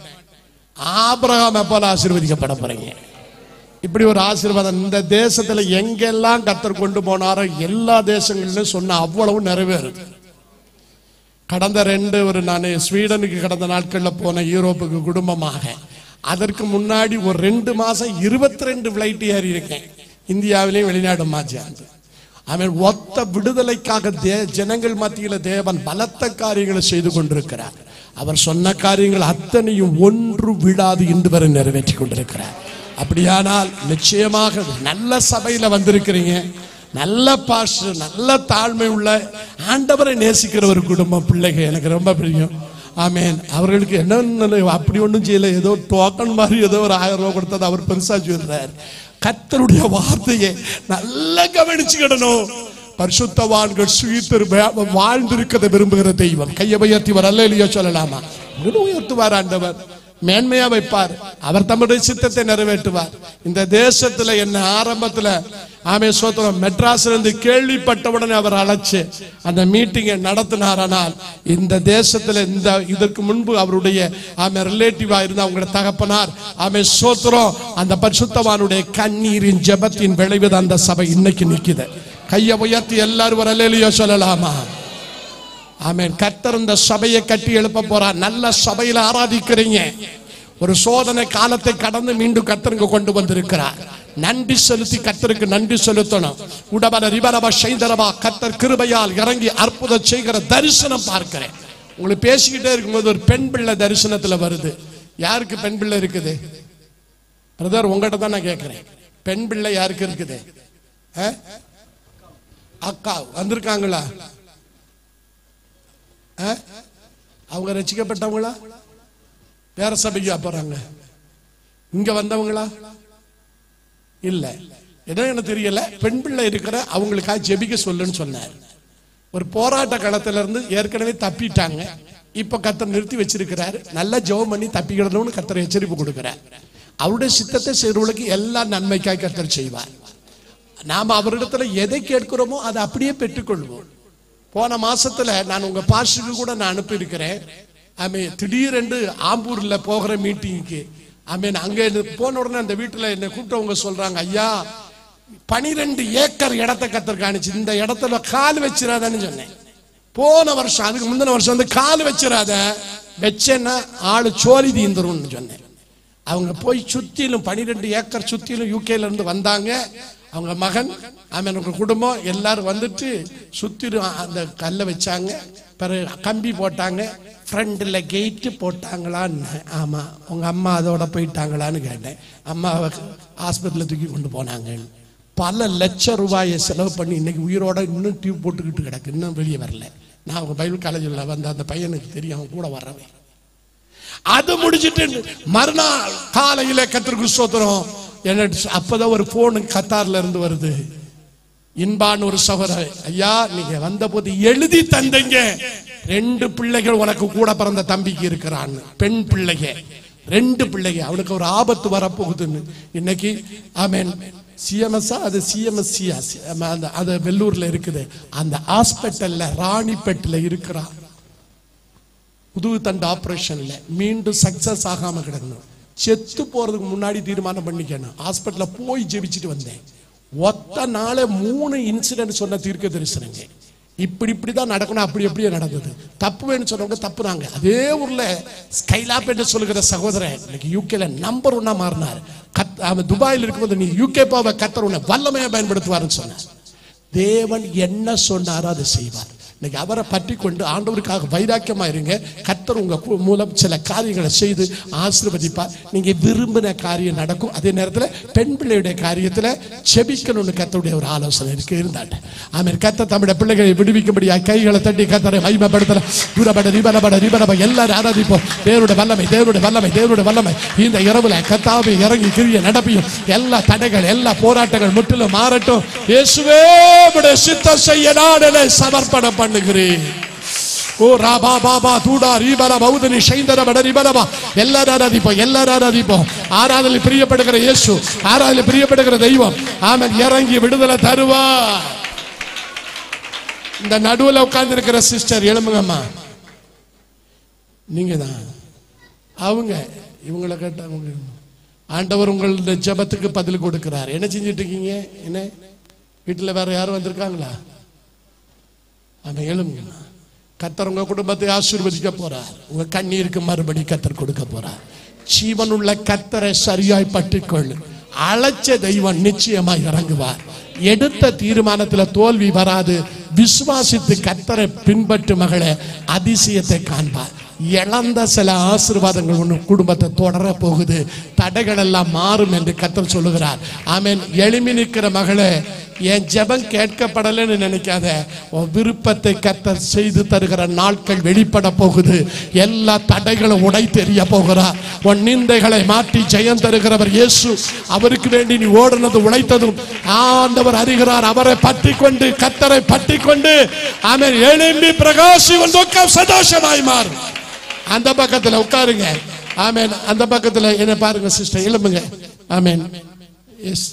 ஆபிரகாமை போல ஆசீர்வதிக்கப்பட போறீங்க. இப்படி ஒரு ஆசீர்வாதம் இந்த தேசத்துல எங்கெல்லாம் கர்த்தர் கொண்டு போனாரோ எல்லா தேசங்களிலும் சொன்ன அவ்வளவு நிறைவேறுது. கடந்த நான் ஸ்வீடனுக்கு கடந்த நாட்கள்ல போன யூரோப்புக்கு குடும்பமாக. அதற்கு முன்னாடி ஒரு 2 மாசம் 22 பிளைட் ஏறி இருக்கேன். இந்தியாவிலேயும் வெளிநாடுமா சேர்ந்து. அவன் ஒத்த விடுதலைக்காக ஜனங்கள் மத்தியில தேவன் பலத்த காரியங்களை செய்து கொண்டிருக்கிறார். அவர் சொன்ன காரியங்கள் அத்தனையும் ஒன்று விடாது இன்று வரை நிறைவேற்றி கொண்டிருக்கிறார். அப்படியானால் நிச்சயமாக நல்ல சபையில வந்திருக்கிறீங்க. நல்ல பாஸ்டர், நல்ல தாழ்மை உள்ள ஆண்டவரை நேசிக்கிற ஒரு குடும்பம் பிள்ளைகள் எனக்கு ரொம்ப பிடிக்கும். ஆமேன். அவர்களுக்கு என்ன அப்படி ஒன்றும் செய்யல, ஏதோ டோக்கன் மாதிரி ஏதோ ஒரு 1000 ரூபாய் கொடுத்தது அவர் பெருசா சொல்றார். கர்த்தருடைய வார்த்தையை நல்லா கவனிச்சுக்கிடணும். பரிசுத்தவான்கள் சுயித்தர் வாழ்ந்திருக்கிறத விரும்புகிற தெய்வம். கையை உயர்த்திவர் அல்லேலூயா சொல்லலாமா? உயர்த்துவார் ஆண்டவர், மேன்மையா வைப்பார். அவர் தம்முடைய சித்தத்தை நிறைவேற்றுவார். இந்த தேசத்துல என்ன ஆரம்பத்துல சோத்திரம் மெட்ராஸ்ல இருந்து கேள்விப்பட்டவுடனே அவர் அழைச்சு அந்த மீட்டிங்கை நடத்தினாரானால் இந்த தேசத்துல இதற்கு முன்பு அவருடைய ரிலேட்டிவா இருந்த அவங்களுடைய தகப்பனார் சோத்திரம் அந்த பரிசுத்தவானுடைய கண்ணீரின் ஜெபத்தின் விளைவு அந்த சபை இன்னைக்கு நிக்குது. கையை உயர்த்தி எல்லாரும் ஒரு அல்லேலூயா சொல்லலாமா? ஆமென். கர்த்தர் இந்த சபையை கட்டி எழுப்ப போறார். நல்ல சபையில ஆராதிக்கிறீங்க. ஒரு சோதனை காலத்தை கடந்து மீண்டும் கர்த்தருக்கு கொண்டு வந்திருக்கிறார். நன்றி செலுத்தி கர்த்தருக்கு நன்றி செலுத்தணும். உடபல ரிபரபா ஷைதரபா கர்த்தர் கிருபையால் இறங்கி அற்புதம் செய்கிற தரிசனம் பார்க்கிறேன். உங்களுக்கு பேசிக்கிட்டே இருக்கும்போது ஒரு பெண் பிள்ளை தரிசனத்துல வருது. யாருக்கு பெண் பிள்ளை இருக்குது? பிரதர், உங்ககிட்ட தான் நான் கேட்கிறேன். பெண் பிள்ளை யாருக்கு இருக்குது? அக்கா வந்திருக்காங்களா? அவங்க ரசிக்கப்பட்டவங்களா? வேற சபைக்கு போறாங்க? இங்க வந்தவங்களா? இல்ல. என்ன தெரியல. பெண் பிள்ளை இருக்கிற அவங்களுக்காக ஜெபிக்க சொல்லுன்னு சொன்னார். ஒரு போராட்ட களத்துல இருந்து ஏற்கனவே தப்பிட்டாங்க. இப்ப கர்த்தர் நிறுத்தி வச்சிருக்கிறாரு. நல்லா ஜெபம் பண்ணி தப்பிக்கிடணும்னு கர்த்தர் எச்சரிப்பு கொடுக்கிறார். அவருடைய சித்தத்தை செய்றவங்களுக்கு எல்லா நன்மைக்காக கர்த்தர் செய்வார். நாம அவரிடத்துல எதை கேட்கிறோமோ அதை அப்படியே பெற்றுக்கொள்வோம். போன மாசத்துல நான் உங்க பாஸ்டருக்கு கூட நான் அனுப்பி இருக்கிறேன். திடீரென்று ஆம்பூர்ல போகிற மீட்டிங்க்கு அங்க போன உடனே அந்த வீட்டுல என்ன கூப்பிட்டவங்க சொல்றாங்க, ஐயா 12 ஏக்கர் இடத்தை கர்த்தர் காணிச்சு, இந்த இடத்துல கால் வச்சிடாதன்னு சொன்னேன். போன வருஷம் அதுக்கு முந்தின வருஷம் வந்து கால் வச்சிடாத, வச்சேன்னா ஆளு சோழி தீந்துரும்னு சொன்னேன். அவங்க போய் சுத்திலும் 12 ஏக்கர் சுத்திலும் யூகேல இருந்து வந்தாங்க. அவங்க மகன் அவங்க குடும்பம் எல்லாரும் வந்துட்டு சுத்திலும் அந்த கல்லை வச்சாங்க. பிறகு கம்பி போட்டாங்க. ஃப்ரண்ட்ல கெயிட்டு போட்டாங்களான்னு. ஆமா. உங்க அம்மா அதோட போயிட்டாங்களான்னு கேட்டேன். அம்மாவை ஆஸ்பத்திரியில் தூக்கி கொண்டு போனாங்க. பல லட்சம் ரூபாயை செலவு பண்ணி இன்னைக்கு உயிரோட இன்னும் டியூப் போட்டுக்கிட்டு கிடக்கு, இன்னும் வெளியே வரல. நான் அவங்க பைபிள் காலேஜில் வந்த அந்த பையனுக்கு தெரியும், அவன் கூட வரவே. அது முடிச்சுட்டு மறுநாள் காலையில கர்த்தருக்கு ஸ்தோத்திரம். அப்பதான் ஒரு போன் கத்தார்ல இருந்து வருது. இன்பான் ஒரு சகோதரர், ஐயா நீங்க வந்த போது எழுதி தந்தீங்க 2 பிள்ளைகள் உனக்கு கூட பிறந்த தம்பிக்கு இருக்கிறான்னு. பெண் பிள்ளைகள் 2 பிள்ளைகள். அவனுக்கு ஒரு ஆபத்து வரப்போகுதுன்னு. இன்னைக்கு ஆமென். சிஎம்எஸ்ஸா அது சிஎம்எஸ்சியா அது வெள்ளூர்ல இருக்குது. அந்த ஹாஸ்பிட்டல்ல ராணிப்பேட்டில் இருக்கிறான். முதுகு தண்டு ஆபரேஷன்ல மீண்டும் சக்சஸ் ஆகாம கிடக்கணும். செத்து போறதுக்கு முன்னாடி தீர்மானம் பண்ணிக்கணும். ஹாஸ்பிட்டல்ல போய் ஜெபிச்சுட்டு வந்தேன். ஒத்த நாளே 3 இன்சிடென்ட் சொன்ன தீர்க்க தரிசனங்க. இப்படிதான் நடக்கணும், அப்படி அப்படியே நடந்தது. தப்பு வேணும்னு சொன்னவங்க தப்புறாங்க. அதே ஊர்ல ஸ்கைலாப் என்று சொல்லுகிற சகோதரன் இன்னைக்கு யூகேல நம்பர் 1 மாறினார். அவன் துபாயில் இருக்கும்போது நீ யூகே போவ கர்த்தர் உன்னை வல்லமையா பயன்படுத்துவாருன்னு சொன்னார். தேவன் என்ன சொன்னாரோ அதை செய்வார். இன்னைக்கு அவரை பற்றி கொண்டு ஆண்டவருக்காக வைராக்கியமா இருங்க. கர்த்தர் உங்க மூலம் சில காரியங்களை செய்து ஆசீர்வதிப்பார். நீங்க விரும்பின காரியம் நடக்கும். அதே நேரத்தில் பெண் பிள்ளையுடைய காரியத்தில் செபிக்கணும்னு கர்த்தருடைய ஒரு ஆலோசனை இருந்தாங்க. ஆமென். கர்த்தர் தம்முடைய பிள்ளைகளை விடுவிக்கும்படியா கைகளை தட்டி கர்த்தரை மகிமைப்படுத்தல. தூரபட ரிபரபட ரிபரப எல்லாரும் ஆராதிப்போம். தேவனுடைய வல்லமை, தேவனுடைய வல்லமை, தேவனுடைய வல்லமை இந்த இரவுல கர்த்தாவே இறங்கி கிரிய நடப்பியும். எல்லா தடைகள், எல்லா போராட்டங்கள் முற்றிலும் மாறட்டும். இயேசுவே உம்முடைய சித்தம் செய்ய நான் என்னை சமர்ப்பணம் பண்ணுகிறேன். ஓ ராபா பாபா தூடா ரீபரா பௌதனி ஷைந்தர பட ரிபரபா எல்லாரும் ஆராதிப்போம், எல்லாரும் ஆராதிப்போம். ஆராதனை பிரியப்படுகிற இயேசு, ஆராதனை பிரியப்படுகிற தெய்வம் ஆமென் இறங்கி விடுதலை தருவார். இந்த நடுவுல உட்கார்ந்து இருக்கிற சிஸ்டர் எழுமுங்கம்மா, நீங்க தான் அவங்க. இவங்களை கேட்டாங்க. ஆண்டவர் உங்களுடைய ஜெபத்துக்கு பதில் கொடுக்கிறார். என்ன செஞ்சிட்டு இருக்கீங்க? என்ன வீட்டில் வேற யாரும் வந்திருக்காங்களா? அவன் எழுமுங்க. கர்த்தர் உங்க குடும்பத்தை ஆசீர்வதிக்க போறார். உங்க கண்ணீருக்கு மறுபடி கர்த்தர் கொடுக்க போறார். ஜீவன் உள்ள கர்த்தரை சரியாய் பற்றிக்கொள். அழைச்ச தெய்வம் நிச்சயமாய் இறங்குவார். எடுத்த தீர்மானத்தில் தோல்வி வராது. விசுவாசித்து கர்த்தரை பின்பற்று மகளே, அதிசயத்தை காண்பார். இழந்த சில ஆசீர்வாதங்கள் உன் குடும்பத்தை தொடர போகுது. தடைகள் எல்லாம் மாறும் என்று கர்த்தர் சொல்லுகிறார். ஆமென். எழுமி நிற்கிற மகளே, என் ஜெபம் கேட்கப்படலைன்னு நினைக்காத. உன் விருப்பத்தை கர்த்தர் செய்து தருகிற நாட்கள் வெளிப்பட போகுது. எல்லா தடைகளும் உடை தெரிய போகிறார். உன் நிந்தைகளை மாற்றி ஜெயம் தருகிறவர் இயேசு. அவருக்கு வேண்டி நீ ஓடுனது உழைத்ததும் ஆண்டவர் அறிகிறார். அவரை பற்றி கொண்டு, கர்த்தரை பற்றி கொண்டு ஆமென் எழும்பி பிரகாசி உன் துக்கம் சந்தோஷமாய் மாறும். அந்த பக்கத்துல உட்காருங்க. ஆமென். அந்த பக்கத்துல என்ன பாருங்க சிஸ்டர், எழும்புங்க. ஆமென். எஸ்,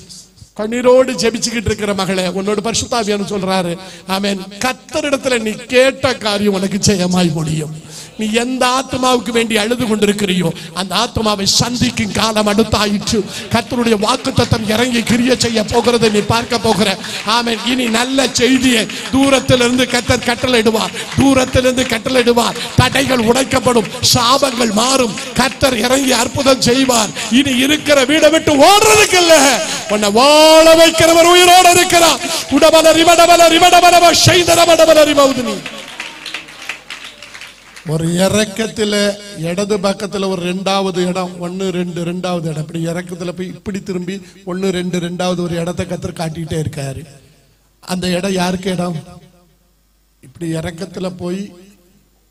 கண்ணீரோடு ஜெபிச்சுக்கிட்டு இருக்கிற மகளே, உன்னோட பரிசுத்த ஆவியானவர் சொல்றாரு. ஆமென். கர்த்தரிடத்துல நீ கேட்ட காரியம் உனக்கு ஜெயமாய் முடியும். நீ எந்த ஆத்மாவுக்கு வேண்டி அழுது கொண்டிருக்கிறியோ அந்த ஆத்மாவை சந்திக்கும் காலம் அடுத்தாயிற்று. கர்த்தருடைய வாக்குத்தத்தம் இறங்கி கிரியை செய்ய போகிறதை நீ பார்க்க போகிற. ஆமென். இனி நல்ல செய்தியை தூரத்திலிருந்து கர்த்தர் கட்டளையிடுவார். தூரத்திலிருந்து கட்டளையிடுவார். தடைகள் உடைக்கப்படும், சாபங்கள் மாறும். கர்த்தர் இறங்கி அற்புதம் செய்வார். இனி இருக்கிற வீடை விட்டு ஓடுறதுக்கு இல்ல, உன்னை வாழ வைக்கிறவர் உயிரோடு இருக்கிறார். உடபல ரிபடபல ரிபடபல ஷைந்தரபடபல ரிபௌதனி. ஒரு இறக்கத்துல இடது பக்கத்துல ஒரு 2வது இடம், 1 2 2வது இடம். இப்படி இறக்கத்துல போய் இப்படி திரும்பி 1 2 2வது ஒரு இடத்தை கர்த்தர் காட்டிட்டே இருக்காரு. அந்த இடம் யாருக்கு இடம்? இப்படி இறக்கத்துல போய்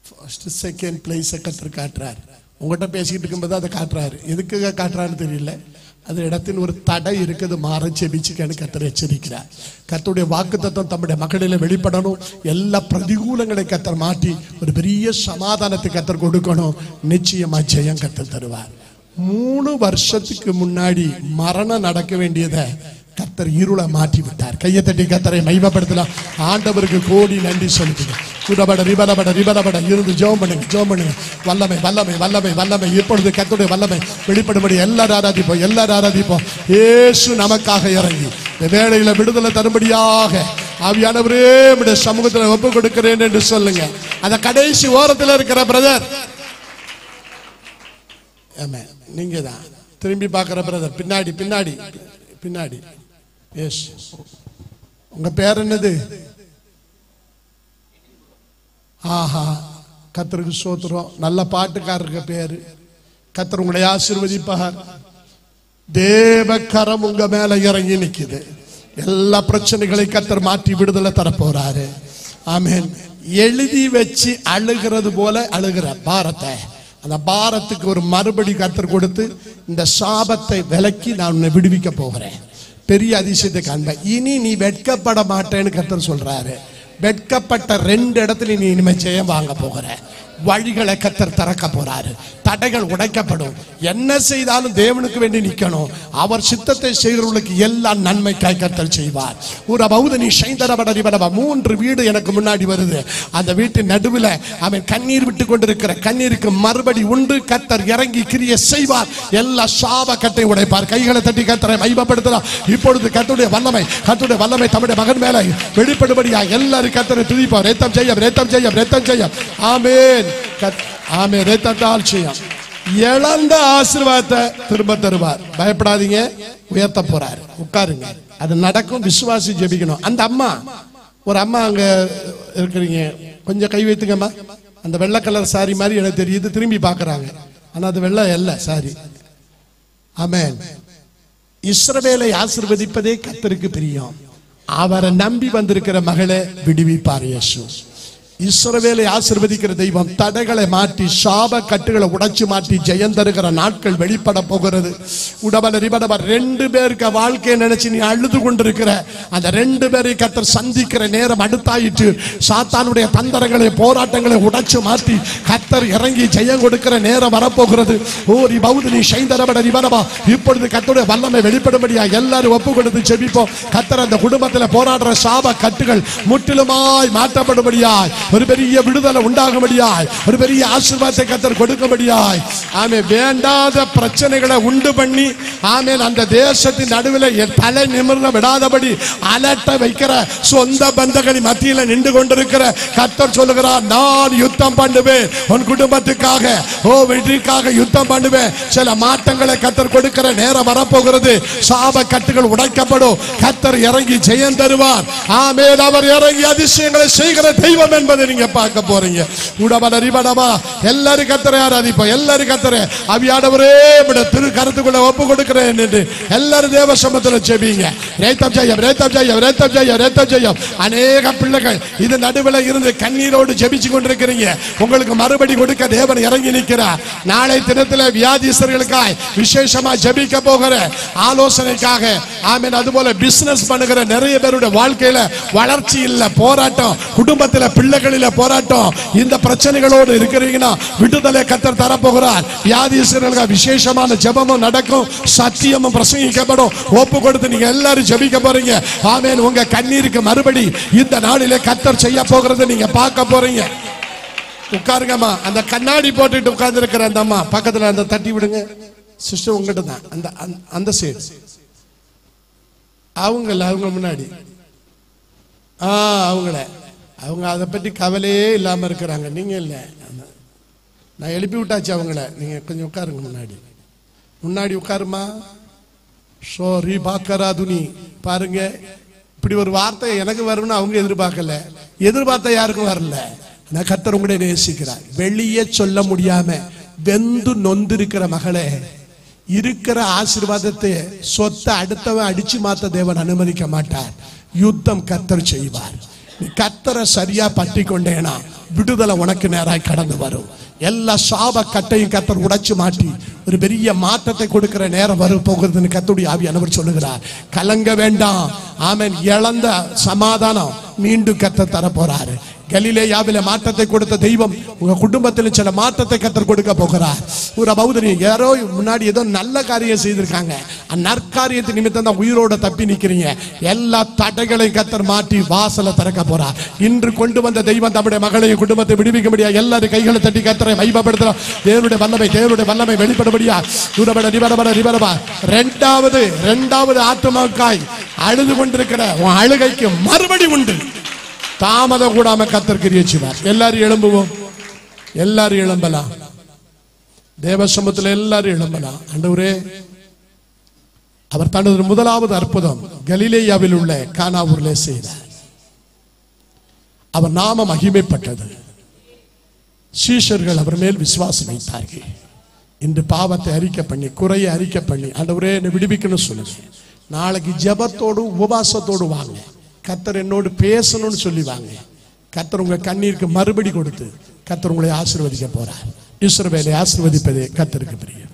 ஃபர்ஸ்ட் செகண்ட் பிளேஸை கர்த்தர் காட்டுறாரு. உங்ககிட்ட பேசிக்கிட்டு இருக்கும்போது அதை காட்டுறாரு. எதுக்கு காட்டுறாருன்னு தெரியல. அந்த இடத்தின் ஒரு தடை இருக்குது, மாற செபிச்சுக்கன்னு கர்த்தர் எச்சரிக்கிறார். கர்த்தருடைய வாக்குத்தத்தம் தம்முடைய மகளில வெளிப்படணும். எல்லா பிரதிகூலங்களை கர்த்தர் மாற்றி ஒரு பெரிய சமாதானத்தை கர்த்தர் கொடுக்கணும். நிச்சயமா ஜெயம் கர்த்தர் தருவார். 3 வருஷத்துக்கு முன்னாடி மரணம் நடக்க வேண்டியதை கர்த்தர் இருளை மாற்றி விட்டார். கையை தட்டி கர்த்தரை மகிமைப்படுத்தலாம். ஆண்டவருக்கு கோடி நன்றி சொல்லுங்க. குடபட ரிபரபட ரிபரபட இருந்து ஜெபம் பண்ணுங்க, ஜெபம் பண்ணுங்க. வல்லமை வல்லமை வல்லமை வல்லமை இப்பொழுது கர்த்தருடைய வல்லமை வெளிப்படும்படி எல்லாரும் ஆராதிப்போம், எல்லாரும் ஆராதிப்போம். இயேசு நமக்காக இறங்கி இந்த வேளையில விடுதலை தரும்படியாக ஆவியானவரே உம்முடைய சமூகத்தில் ஒப்பு கொடுக்கிறேன் என்று சொல்லுங்க. அந்த கடைசி ஓரத்தில் இருக்கிற பிரதர், ஆமென், நீங்க தான் திரும்பி பார்க்கிற பிரதர், பின்னாடி பின்னாடி பின்னாடி. எஸ், உங்க பேர் என்னது? ஆஹா, கர்த்தருக்கு ஸ்தோத்திரம். நல்ல பாட்டுக்காரருக்கு பேரு. கர்த்தர் உங்களை ஆசீர்வதிப்பார். தேவக்கரம் உங்க மேல இறங்கி நிக்குது. எல்லா பிரச்சனைகளை கர்த்தர் மாற்றி விடுதலை தரப்போறாரு. ஆமென். எழுதி வச்சு அழுகிறது போல அழுகிற பாரத்தை, அந்த பாரத்துக்கு ஒரு மறுபடி கர்த்தர் கொடுத்து இந்த சாபத்தை விலக்கி நான் உன்னை விடுவிக்க போகிறேன். பெரிய அதிசயத்தை காண்ப. இனி நீ வெட்கப்பட மாட்டேன்னு கர்த்தர் சொல்றாரு. வெட்கப்பட்ட 2 இடத்துல நீ இனிமே ஜெயம் வாங்க போகிற. வழிகளை கத்தர் திறக்க போறாரு. தடைகள் உடைக்கப்படும். என்ன செய்தாலும் தேவனுக்கு வேண்டி நிக்கணும். அவர் சித்தத்தை செய்கிறவர்களுக்கு எல்லாம் நன்மைக்காய் கத்தர் செய்வார். ஒரு பௌதனி சைந்தரபடரிபடவா 3 வீடு எனக்கு முன்னாடி வருது. அந்த வீட்டின் நடுவில் அவன் கண்ணீர் விட்டு கொண்டிருக்கிற கண்ணீருக்கு மறுபடி உண்டு. கத்தர் இறங்கி கிரியை செய்வார். எல்லா சாப கட்டை உடைப்பார். கைகளை தட்டி கத்தரை மகிமைப்படுத்தலாம். இப்பொழுது கர்த்தருடைய வல்லமை தம்முடைய மகன் மேல வெளிப்படும்படியா எல்லாரும் கத்தரை துதிப்பார். ரத்தம் செய்யும். ஆமென். ஆமென். ரத்தத்தால் செய்யும். இழந்த ஆசீர்வாதத்தை திரும்ப தருவார். பயப்படாதீங்க. உயர்த்த போறார். உட்காருங்க. அது நடக்கும். விசுவாசி ஜெபிக்கணும். அந்த அம்மா, ஒரு அம்மா அங்க இருக்கிறீங்க, கொஞ்சம் கை வைத்துங்கம்மா. அந்த வெள்ளை கலர் சாரி மாதிரி எனக்கு தெரியுது. திரும்பி பாக்குறாங்க. ஆனா அது வெள்ளை அல்ல, சாரி. ஆமென். இஸ்ரவேலை ஆசீர்வதிப்பதே கர்த்தருக்கு பிரியம். அவரை நம்பி வந்திருக்கிற மகளை விடுவிப்பார் இயேசு. இஸ்ரவேலை ஆசீர்வதிக்கிற தெய்வம் தடைகளை மாற்றி சாப கட்டுகளை உடைச்சு மாற்றி ஜெயம் தருகிற நாட்கள் வெளிப்பட போகிறது. உடபல ரிபடப 2 பேருக்கு வாழ்க்கையை நினைச்சு நீ அழுது கொண்டிருக்கிற அந்த 2 பேரை கர்த்தர் சந்திக்கிற நேரம் அடுத்தாயிற்று. சாத்தானுடைய தந்திரங்களை போராட்டங்களை உடைச்சு மாற்றி கர்த்தர் இறங்கி ஜெயம் கொடுக்கிற நேரம் வரப்போகிறது. ஓரி பௌதனி சைந்தரபட ரிபடபா. இப்பொழுது கர்த்தருடைய வல்லமை வெளிப்படும்படியா எல்லாரும் ஒப்பு கொடுத்து ஜெபிப்போம். கர்த்தர் அந்த குடும்பத்தில் போராடுற சாப கட்டுகள் முற்றிலுமாய் மாற்றப்படும்படியாய், ஒரு பெரிய விடுதலை உண்டாகும்படியாய், ஒரு பெரிய ஆசீர்வாதத்தை கர்த்தர் கொடுக்கும்படியாய். ஆமென். வேண்டாத பிரச்சனைகளை உண்டு பண்ணி ஆமென் அந்த தேசத்தின் நடுவில் தலை நிமிர்ந்த விடாதபடி அலட்ட வைக்கிற சொந்த பந்தங்களின் மத்தியில் நின்று கொண்டிருக்கிற கர்த்தர் சொல்லுகிறார், நான் யுத்தம் பண்ணுவேன் உன் குடும்பத்துக்காக. வெற்றிக்காக யுத்தம் பண்ணுவேன். சில மாற்றங்களை கர்த்தர் கொடுக்கிற நேரம் வரப்போகிறது. சாப கட்டுகள் உடைக்கப்படும். கர்த்தர் இறங்கி ஜெயம் தருவார். ஆமென். அவர் இறங்கி அதிசயங்களை செய்கிற தெய்வம் என்பதை நீங்க பார்க்க போறீங்க. எல்லாரும் கர்த்தரை ஆராதிப்போம். எல்லாரும் கர்த்தரை ஆவியானவரே திரு கருத்துக்குள்ள ஒப்பு கொடுக்கிறேன் என்று எல்லாரும் தேவ சமூகத்தில் ஜெபிங்க. ரத்தம் ஜெயம். அநேக பிள்ளைகள் இது நடுவில் இருந்து கண்ணீரோடு ஜெபிச்சு கொண்டிருக்கிறீங்க. உங்களுக்கு மறுபடி கொடுக்க தேவன் இறங்கி நிற்கிறார். நாளை தினத்தில் வியாதிஸ்தர்களுக்காய் விசேஷமா ஜெபிக்க போகிற ஆலோசனைக்காக. ஆமென். அதுபோல பிசினஸ் பண்ணுகிற நிறைய பேருடைய வாழ்க்கையில வளர்ச்சி இல்ல, போராட்டம், குடும்பத்தில் பிள்ளைகளில போராட்டம், இந்த பிரச்சனைகளோடு இருக்கிறீங்கன்னா விடுதலை கர்த்தர் தரப்போகிறார். வியாதிஸ்தர்களுக்கு விசேஷமான ஜெபமும் நடக்கும், சத்தியமும் பிரசங்கிக்கப்படும். ஒப்பு கொடுத்து நீங்க எல்லாரும் ஜெபிக்க போறீங்க. ஆமென். உங்க கண்ணீருக்கு மறுபடி இந்த நாளிலே கர்த்தர் செய்ய போகிறது நீங்க பார்க்க போறீங்க. உட்காருங்கம்மா. அந்த கண்ணாடி போட்டுட்டு உட்கார்ந்து இருக்கிற அந்த அம்மா பக்கத்துல அந்த தட்டி விடுங்க. சிஸ்டர் உங்ககிட்ட தான் அந்த சைடு அவங்க முன்னாடி அவங்க அதை பற்றி கவலையே இல்லாம இருக்கிறாங்க. நீங்க இல்ல, நான் எழுப்பி விட்டாச்சு அவங்கள. நீங்க கொஞ்சம் உட்காருங்க. முன்னாடி உட்காருமா. சோரி பாக்கரா துணி பாருங்க. இப்படி ஒரு வார்த்தை எனக்கு வரும்னு அவங்க எதிர்பார்த்த யாருக்கும் வரல. நான் கர்த்தர் உங்களை நேசிக்கிறார். வெளியே சொல்ல முடியாம வெந்து நொந்திருக்கிற மகளே, இருக்கிற ஆசீர்வாதத்தை சொத்தை அடுத்தவன் அடிச்சு மாத்த தேவன் அனுமதிக்க மாட்டார். யுத்தம் கர்த்தர் செய்வார். கர்த்தரை சரியா பற்றி கொண்டேனா விடுதலை உனக்கு நேராய் கடந்து வரும். எல்லா சாப கட்டையும் கர்த்தர் உடைச்சு மாட்டி ஒரு பெரிய மாற்றத்தை கொடுக்கிற நேரம் வரும் போகிறதுன்னு கர்த்தருடைய ஆவியானவர் சொல்லுகிறார். கலங்க வேண்டாம். ஆமென். இழந்த சமாதானம் மீண்டும் கர்த்தர் தர போறாரு. கலிலேயாவில மாற்றத்தை கொடுத்த தெய்வம் உங்க குடும்பத்தில் சில மாற்றத்தை கர்த்தர் கொடுக்க போகிறார். ஒரு பௌதனி யாரோ முன்னாடி ஏதோ நல்ல காரியம் செய்திருக்காங்க. அந்த நற்காரியத்தின் நிமித்தம் தான் உயிரோட தப்பி நிக்கிறீங்க. எல்லா தடைகளையும் கர்த்தர் மாற்றி வாசலை திறக்க போறார். இன்று கொண்டு வந்த தெய்வம் தம்முடைய மகளையும் குடும்பத்தை விடுவிக்க முடியாது. எல்லாரும் கைகளை தட்டி கர்த்தரை மகிமைப்படுத்துறோம். தேவனுடைய வல்லமை வெளிப்படும்படியா. இரண்டாவது ஆத்துமாக்காய் அழுது கொண்டிருக்கிற உன் அழுகைக்கு மறுபடி உண்டு. தாமதம் கூடாம கர்த்தர் கிரியை செய்வார். எல்லாரும் எழும்புவோம். எல்லாரும் எழும்பலாம். தேவ சமூகத்தில் எல்லாரும் எழும்பலாம். ஆண்டவரே, அவர் தனது முதலாவது அற்புதம் கலிலேயாவில் உள்ள கானாவூரிலே செய்தார். அவர் நாம மகிமைப்பட்டது. சீஷர்கள் அவர் மேல் விசுவாசம் வைத்தார்கள். இன்று பாவத்தை அறிக்கை பண்ணி, குறையை அறிக்கை பண்ணி, ஆண்டவரே என்னை விடுவிக்கணும்னு சொல்லுங்க. நாளைக்கு ஜெபத்தோடு உபவாசத்தோடு வாங்க. கர்த்தர் என்னோடு பேசணும்னு சொல்லி வாங்க. கர்த்தர் உங்க கண்ணீருக்கு மறுபடி கொடுத்து கர்த்தர் உங்களை ஆசீர்வதிக்க போறார். இஸ்ரவேலை ஆசீர்வதிப்பதே கர்த்தருக்கு பிரியம்.